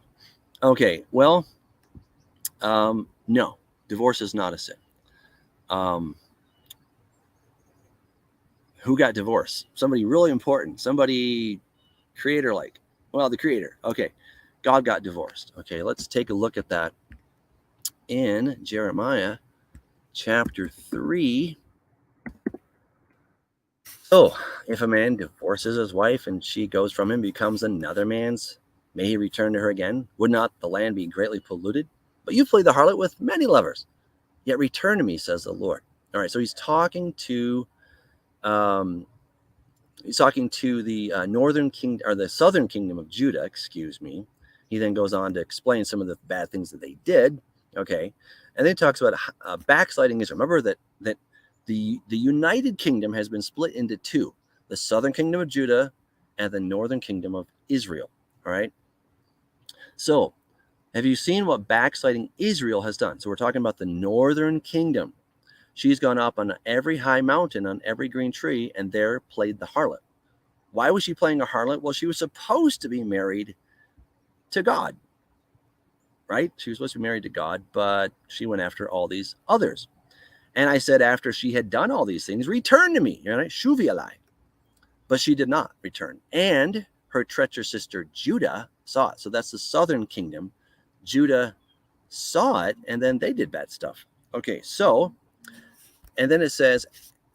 Okay. Well, no, divorce is not a sin. Who got divorced? Somebody really important. Somebody creator-like. Well, the creator. Okay. God got divorced. Okay. Let's take a look at that in Jeremiah chapter 3. So, if a man divorces his wife and she goes from him, becomes another man's, may he return to her again? Would not the land be greatly polluted? But you played the harlot with many lovers. Yet return to me, says the Lord. All right, so he's talking to the northern kingdom, or the southern kingdom of Judah, excuse me. He then goes on to explain some of the bad things that they did. Okay, and then he talks about backsliding Israel. Remember that the United Kingdom has been split into two: the southern kingdom of Judah and the northern kingdom of Israel. All right. So, have you seen what backsliding Israel has done? So we're talking about the northern kingdom. She's gone up on every high mountain, on every green tree, and there played the harlot. Why was she playing a harlot? Well, she was supposed to be married to God, right? She was supposed to be married to God, but she went after all these others. And I said, after she had done all these things, return to me, right? Shuvi alai. But she did not return. And her treacherous sister Judah saw it. So that's the southern kingdom. Judah saw it, and then they did bad stuff. Okay, so, and then it says,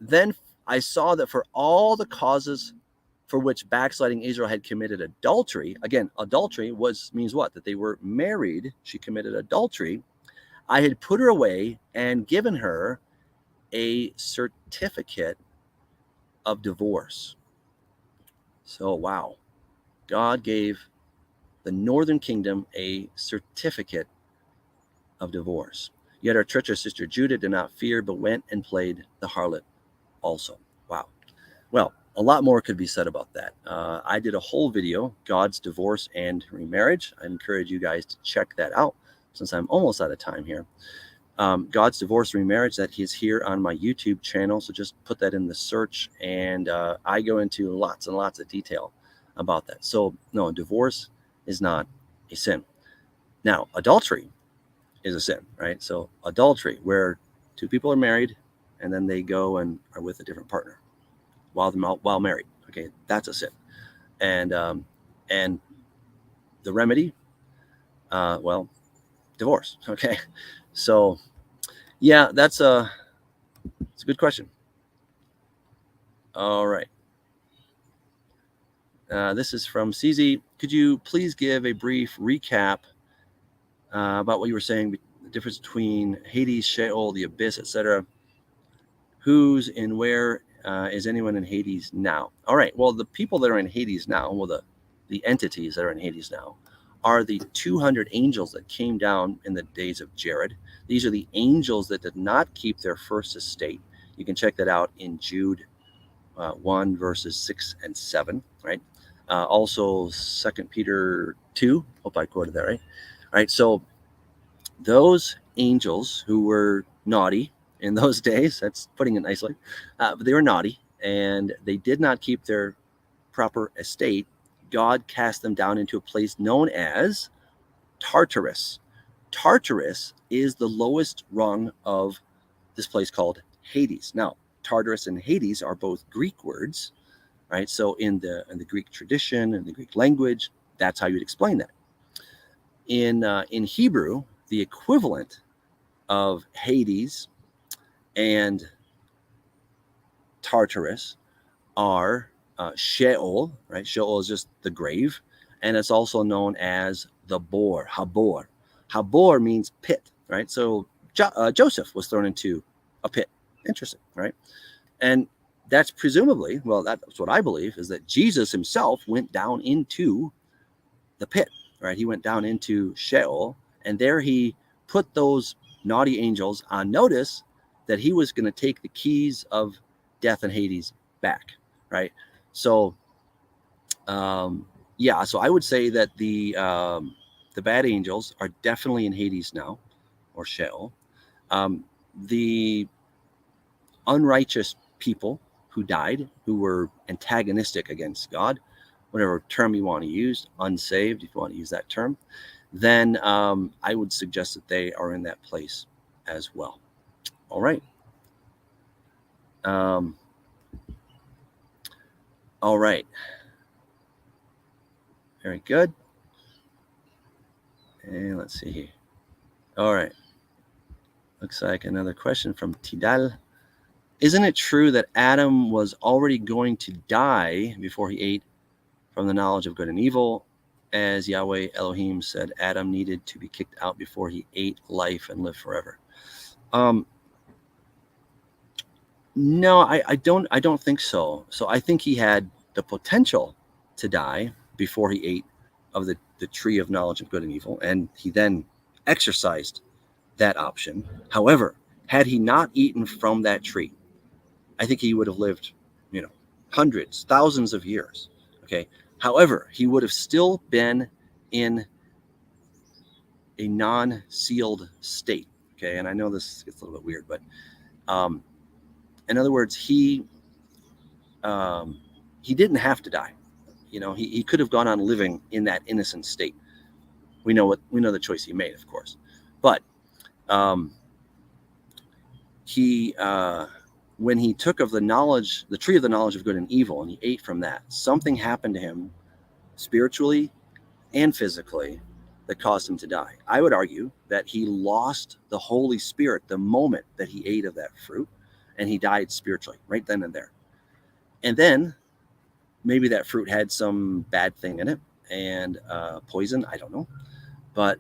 then I saw that for all the causes for which backsliding Israel had committed adultery, again, adultery means what? That they were married. She committed adultery. I had put her away and given her a certificate of divorce. So, wow. God gave the northern kingdom a certificate of divorce. Yet our treacherous sister Judah did not fear, but went and played the harlot also. Wow. Well, a lot more could be said about that. I did a whole video, God's divorce and remarriage. I encourage you guys to check that out, since I'm almost out of time here. God's divorce and remarriage, that is here on my YouTube channel. So just put that in the search, and I go into lots and lots of detail about that. So no, divorce is not a sin. Now, adultery is a sin, right? So adultery, where two people are married and then they go and are with a different partner while married. Okay, that's a sin. And the remedy, well, divorce. Okay, so yeah, it's a good question. All right. This is from CZ. Could you please give a brief recap about what you were saying, the difference between Hades, Sheol, the abyss, etc.? Who's in where? Is anyone in Hades now? All right. Well, the people that are in Hades now, well, the entities that are in Hades now, are the 200 angels that came down in the days of Jared. These are the angels that did not keep their first estate. You can check that out in Jude 1 verses 6 and 7, right? Also 2 Peter 2. Hope I quoted that right. All right. So those angels who were naughty in those days, that's putting it nicely, but they were naughty and they did not keep their proper estate. God cast them down into a place known as Tartarus. Tartarus is the lowest rung of this place called Hades. Now, Tartarus and Hades are both Greek words, right? So in the Greek tradition and the Greek language, that's how you'd explain that. In Hebrew, the equivalent of Hades and Tartarus are Sheol, right? Sheol is just the grave, and it's also known as the Bor, Habor. Habor means pit, right? So Joseph was thrown into a pit. Interesting, right? And that's presumably, well, that's what I believe, is that Jesus himself went down into the pit, right? He went down into Sheol, and there he put those naughty angels on notice that he was going to take the keys of death and Hades back, right? So, yeah, so I would say that the bad angels are definitely in Hades now, or Sheol. The unrighteous people who died, who were antagonistic against God, whatever term you want to use, unsaved, if you want to use that term, then I would suggest that they are in that place as well. All right. All right. Very good. And let's see here. All right. Looks like another question from Tidal. Isn't it true that Adam was already going to die before he ate from the knowledge of good and evil? As Yahweh Elohim said, Adam needed to be kicked out before he ate life and lived forever. No, I don't think so. So I think he had the potential to die before he ate of the tree of knowledge of good and evil, and he then exercised that option. However, had he not eaten from that tree, I think he would have lived, you know, hundreds, thousands of years. Okay. However, he would have still been in a non-sealed state. Okay. And I know this gets a little bit weird, but um, in other words, um, he didn't have to die. He could have gone on living in that innocent state. We know the choice he made, of course, but um, he when he took of the tree of the knowledge of good and evil, and he ate from that, something happened to him spiritually and physically that caused him to die. I would argue that he lost the Holy Spirit the moment that he ate of that fruit, and he died spiritually right then and there. And then maybe that fruit had some bad thing in it, and poison, I don't know. But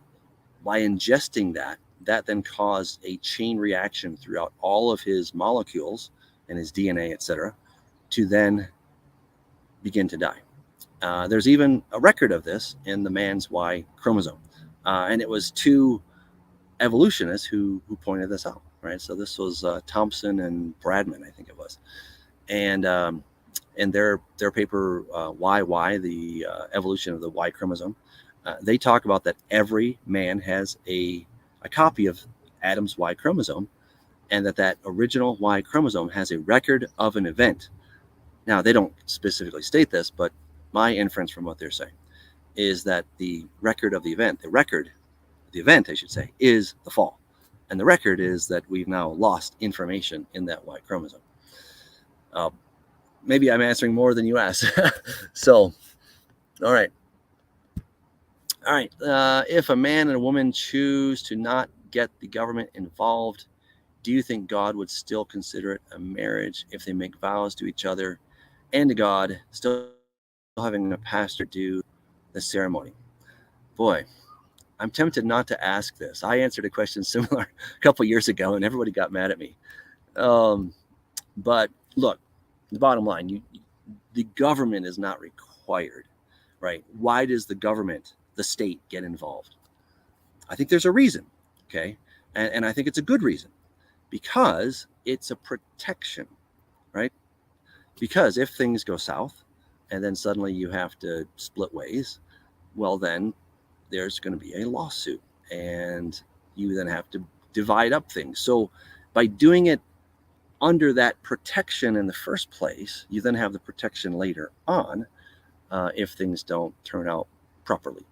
by ingesting that then caused a chain reaction throughout all of his molecules and his DNA, etc., to then begin to die. There's even a record of this in the man's Y chromosome. And it was two evolutionists who pointed this out, right? So this was Thompson and Bradman, I think it was. And in their paper, YY, the evolution of the Y chromosome, they talk about that every man has a copy of Adam's Y chromosome, and that original Y chromosome has a record of an event. Now, they don't specifically state this, but my inference from what they're saying is that the record of the event, I should say, is the fall. And the record is that we've now lost information in that Y chromosome. Maybe I'm answering more than you asked. So, all right. All right. If a man and a woman choose to not get the government involved, do you think God would still consider it a marriage if they make vows to each other and to God, still having a pastor do the ceremony? Boy, I'm tempted not to ask this. I answered a question similar a couple years ago, and everybody got mad at me. But look, the bottom line, the government is not required, right? Why does the government, the state, get involved? I think there's a reason, okay? And I think it's a good reason, because it's a protection, right? Because if things go south and then suddenly you have to split ways, well, then there's going to be a lawsuit and you then have to divide up things. So by doing it under that protection in the first place, you then have the protection later on if things don't turn out properly.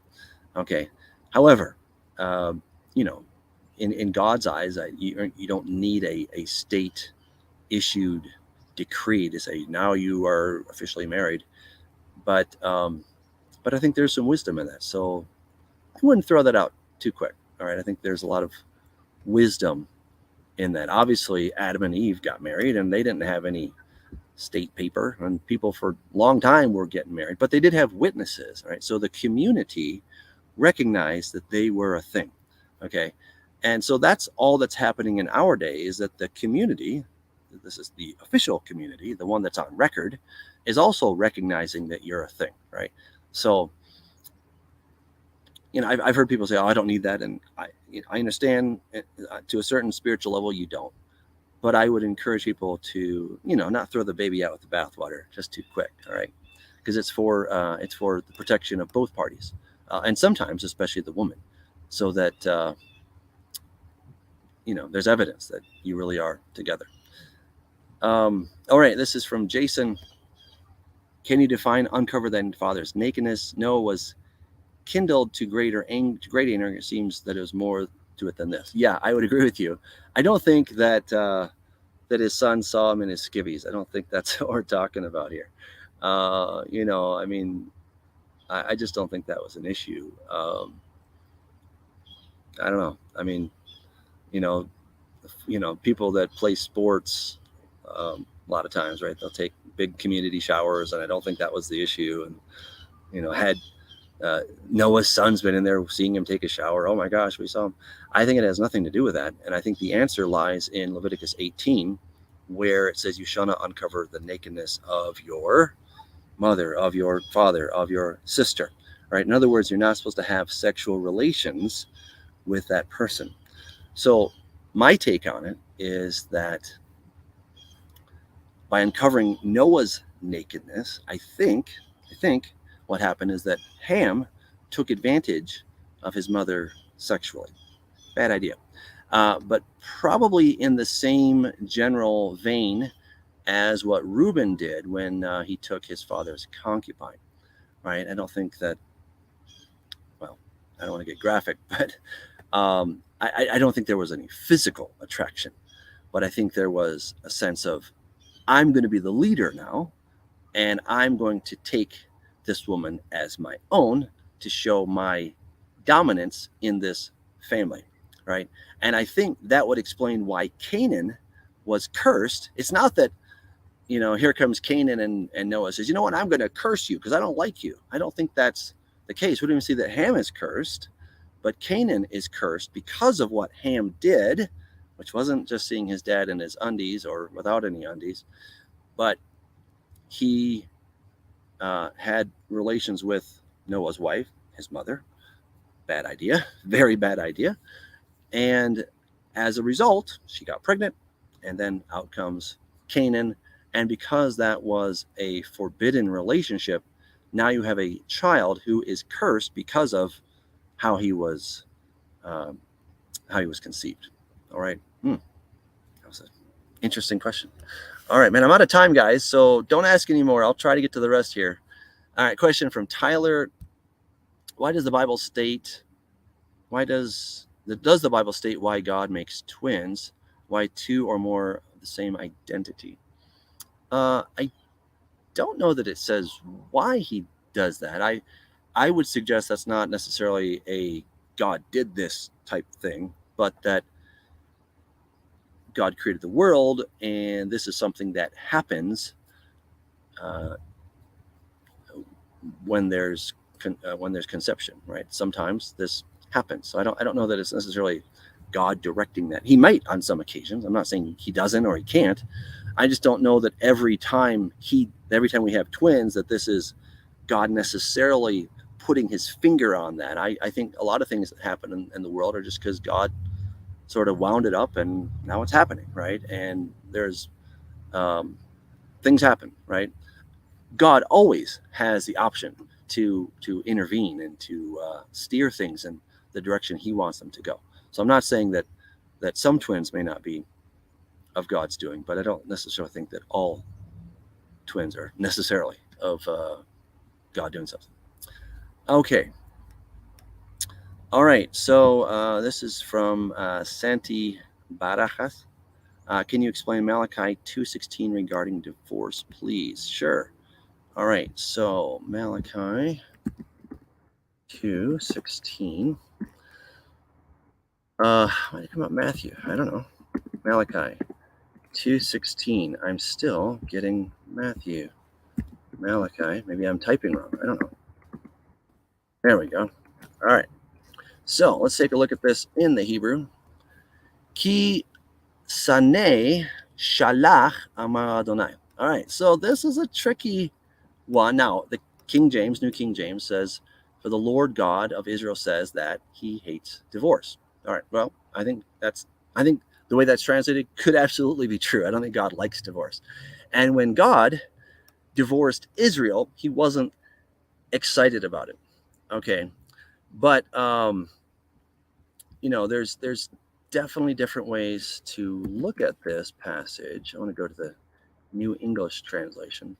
Okay. However, in God's eyes, you don't need a state issued decree to say now you are officially married. But I think there's some wisdom in that. So I wouldn't throw that out too quick. All right. I think there's a lot of wisdom in that. Obviously, Adam and Eve got married and they didn't have any state paper, and people for a long time were getting married, but they did have witnesses, right? So the community recognized that they were a thing. Okay. And so that's all that's happening in our day, is that the community, this is the official community, the one that's on record, is also recognizing that you're a thing, right? So, I've heard people say, "Oh, I don't need that," and I understand to a certain spiritual level you don't, but I would encourage people to, not throw the baby out with the bathwater just too quick, all right? Because it's for the protection of both parties, and sometimes especially the woman, so that there's evidence that you really are together. All right, this is from Jason. Can you define uncover thy father's nakedness? Noah was kindled to great anger. It seems that it was more to it than this. Yeah, I would agree with you. I don't think that his son saw him in his skivvies. I don't think that's what we're talking about here. I just don't think that was an issue. I don't know. I mean, people that play sports, a lot of times, right? They'll take big community showers, and I don't think that was the issue. And had Noah's son's been in there seeing him take a shower, oh my gosh, we saw him. I think it has nothing to do with that, and I think the answer lies in Leviticus 18, where it says you shall not uncover the nakedness of your mother, of your father, of your sister, right? In other words, you're not supposed to have sexual relations with that person. So my take on it is that by uncovering Noah's nakedness, I think what happened is that Ham took advantage of his mother sexually. Bad idea. But probably in the same general vein as what Reuben did when he took his father's concubine, right? I don't think that, well, I don't want to get graphic, but I don't think there was any physical attraction, but I think there was a sense of, I'm going to be the leader now, and I'm going to take this woman as my own to show my dominance in this family, right? And I think that would explain why Canaan was cursed. It's not that, here comes Canaan and Noah says, you know what, I'm going to curse you because I don't like you. I don't think that's the case. We don't even see that Ham is cursed, but Canaan is cursed because of what Ham did, which wasn't just seeing his dad in his undies or without any undies, but he had relations with Noah's wife, his mother. Bad idea, very bad idea. And as a result, she got pregnant, and then out comes Canaan. And because that was a forbidden relationship, now you have a child who is cursed because of how he was conceived. All right. That was an interesting question. All right, man, I'm out of time, guys, so don't ask anymore. I'll try to get to the rest here. All right, question from Tyler. Why does the Bible state why God makes twins? Why two or more of the same identity? I don't know that it says why he does that. I would suggest that's not necessarily a God did this type thing, but that God created the world, and this is something that happens when there's conception, right? Sometimes this happens. So I don't know that it's necessarily God directing that. He might on some occasions. I'm not saying he doesn't or he can't. I just don't know that every time we have twins that this is God necessarily putting his finger on that. I think a lot of things that happen in the world are just because God sort of wound it up and now it's happening, right? And there's things happen, right? God always has the option to intervene and to steer things in the direction he wants them to go. So I'm not saying that some twins may not be of God's doing, but I don't necessarily think that all twins are necessarily of God doing something. Okay. All right. So this is from Santi Barajas. Can you explain Malachi 2:16 regarding divorce, please? Sure. All right. So Malachi 2:16. Why did it come up Matthew? I don't know. Malachi 2:16. I'm still getting Matthew. Malachi. Maybe I'm typing wrong. I don't know. There we go. All right. So let's take a look at this in the Hebrew. Ki saneh shalach amar Adonai. All right. So this is a tricky one. Now, the New King James says, for the Lord God of Israel says that he hates divorce. All right. Well, I think the way that's translated could absolutely be true. I don't think God likes divorce. And when God divorced Israel, he wasn't excited about it. Okay. But, there's definitely different ways to look at this passage. I want to go to the New English translation.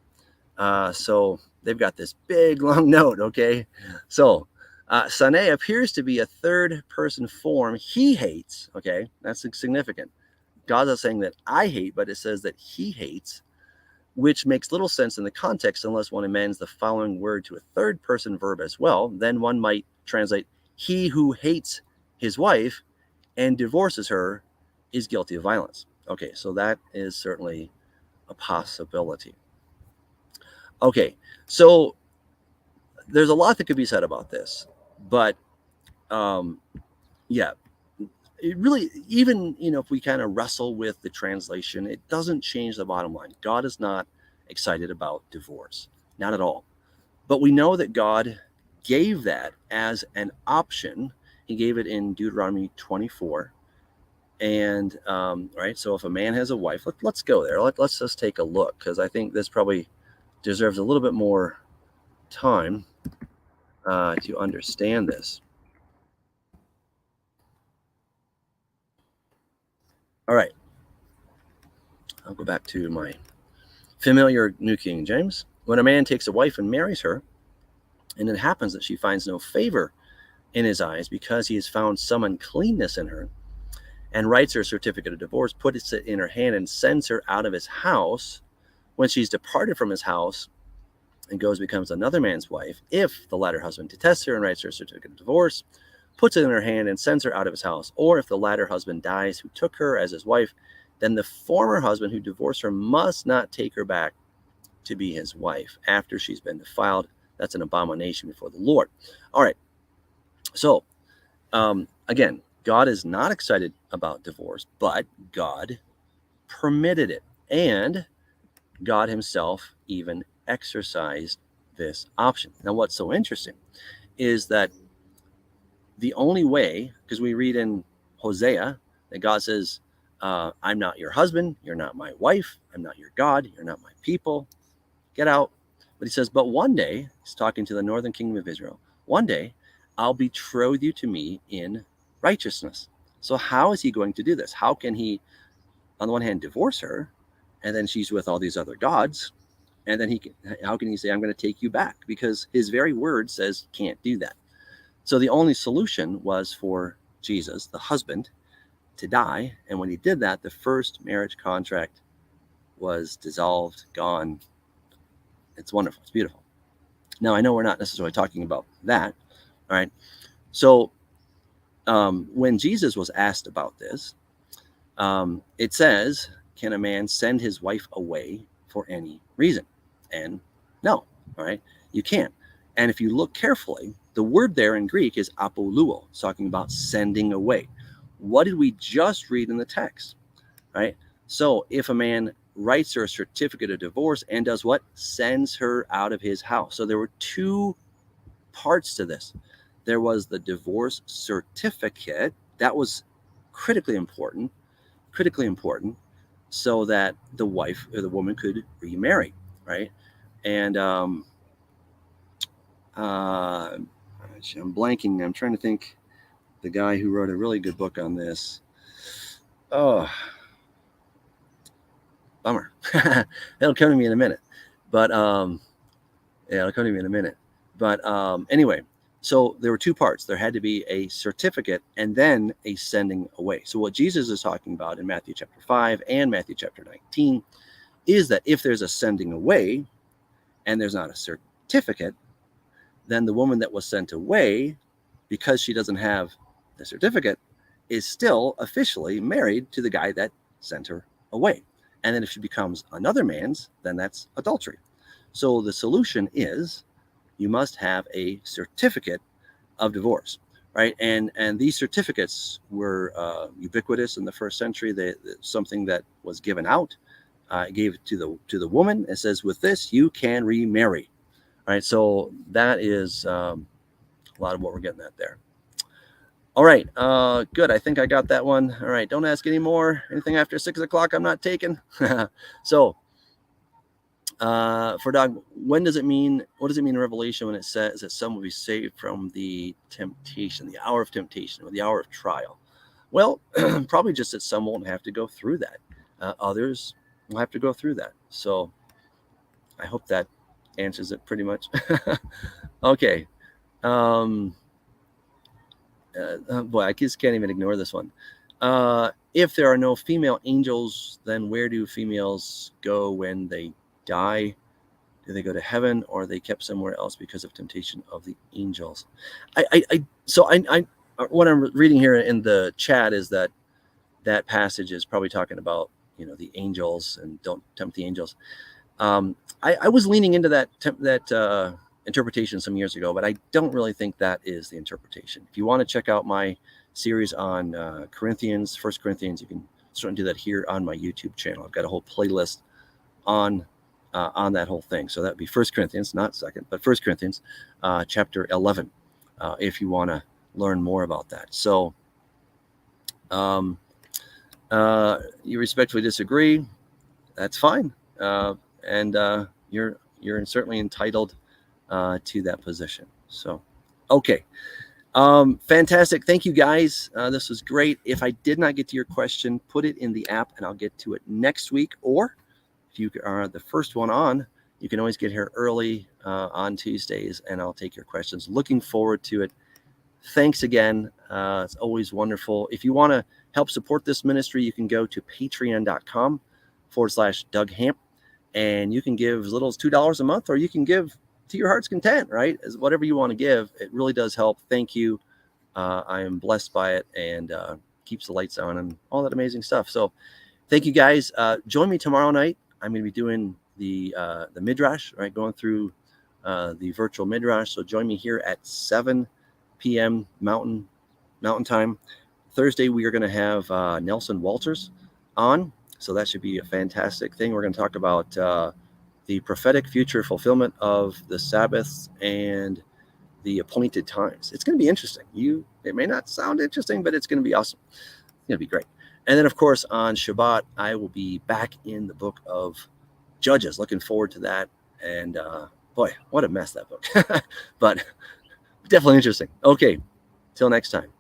So they've got this big, long note, okay? So Saneh appears to be a third-person form he hates, okay? That's significant. God's not saying that I hate, but it says that he hates, which makes little sense in the context unless one amends the following word to a third-person verb as well. Then one might translate, he who hates his wife and divorces her is guilty of violence. Okay, so that is certainly a possibility. Okay, so there's a lot that could be said about this, but yeah, it really, even, if we kind of wrestle with the translation, it doesn't change the bottom line. God is not excited about divorce, not at all. But we know that God gave that as an option. He gave it in Deuteronomy 24. And right, so if a man has a wife, let's go there. Let's just take a look, because I think this probably deserves a little bit more time to understand this. All right, I'll go back to my familiar New King James. When a man takes a wife and marries her, and it happens that she finds no favor in his eyes because he has found some uncleanness in her, and writes her a certificate of divorce, puts it in her hand, and sends her out of his house, when she's departed from his house and goes becomes another man's wife, if the latter husband detests her and writes her a certificate of divorce, puts it in her hand, and sends her out of his house, or if the latter husband dies who took her as his wife, then the former husband who divorced her must not take her back to be his wife after she's been defiled. That's an abomination before the Lord. All right. So, again, God is not excited about divorce, but God permitted it. And God himself even exercised this option. Now, what's so interesting is that the only way, because we read in Hosea that God says, I'm not your husband, you're not my wife, I'm not your God, you're not my people, get out. But he says, but one day, he's talking to the northern kingdom of Israel, one day I'll betroth you to me in righteousness. So how is he going to do this? How can he, on the one hand, divorce her, and then she's with all these other gods, and then how can he say, I'm going to take you back? Because his very word says can't do that. So the only solution was for Jesus, the husband, to die. And when he did that, the first marriage contract was dissolved, gone. It's wonderful. It's beautiful. Now, I know we're not necessarily talking about that. All right. So when Jesus was asked about this, it says, can a man send his wife away for any reason? And no, all right, you can't. And if you look carefully, the word there in Greek is apoluo. It's talking about sending away. What did we just read in the text? Right? So if a man writes her a certificate of divorce and does what? Sends her out of his house. So there were two parts to this. There was the divorce certificate. That was critically important, so that the wife or the woman could remarry, right? And I'm blanking. I'm trying to think the guy who wrote a really good book on this. Oh, bummer. It'll come to me in a minute. But it'll come to me in a minute. But anyway, so there were two parts. There had to be a certificate and then a sending away. So what Jesus is talking about in Matthew chapter 5 and Matthew chapter 19 is that if there's a sending away and there's not a certificate, then the woman that was sent away, because she doesn't have the certificate, is still officially married to the guy that sent her away. And then if she becomes another man's, then that's adultery. So the solution is you must have a certificate of divorce, right? And these certificates were ubiquitous in the first century. Something that was given out, gave it to the woman. It says, with this, you can remarry. All right, so that is a lot of what we're getting at there. All right, good. I think I got that one. All right, don't ask any more. Anything after 6 o'clock, I'm not taking. So, for Doug, what does it mean in Revelation when it says that some will be saved from the temptation, the hour of temptation, or the hour of trial? Well, probably just that some won't have to go through that. Others will have to go through that. So I hope that answers it pretty much. Okay. Boy, I just can't even ignore this one. If there are no female angels, then where do females go when they die? Do they go to heaven, or are they kept somewhere else because of temptation of the angels? What I'm reading here in the chat is that passage is probably talking about, the angels and don't tempt the angels. I was leaning into that interpretation some years ago, but I don't really think that is the interpretation. If you want to check out my series on Corinthians, First Corinthians. You can certainly do that here on my YouTube channel. I've got a whole playlist on that whole thing. So that would be First Corinthians, not second, but First Corinthians chapter 11, if you want to learn more about that. So you respectfully disagree, that's fine. And you're certainly entitled to that position. So, okay. Fantastic. Thank you, guys. This was great. If I did not get to your question, put it in the app and I'll get to it next week. Or if you are the first one on, you can always get here early on Tuesdays and I'll take your questions. Looking forward to it. Thanks again. It's always wonderful. If you want to help support this ministry, you can go to patreon.com/Doug Hamp, and you can give as little as $2 a month, or you can give to your heart's content, right? As whatever you want to give. It really does help. Thank you. I am blessed by it, and keeps the lights on and all that amazing stuff. So thank you, guys. Join me tomorrow night. I'm going to be doing the Midrash, right? Going through the virtual Midrash. So join me here at 7 p.m. Mountain Time. Thursday, we are going to have Nelson Walters on. So that should be a fantastic thing. We're going to talk about the prophetic future fulfillment of the Sabbaths and the appointed times. It's going to be interesting. It may not sound interesting, but it's going to be awesome. It's going to be great. And then, of course, on Shabbat, I will be back in the book of Judges. Looking forward to that. And boy, what a mess that book. But definitely interesting. Okay, till next time.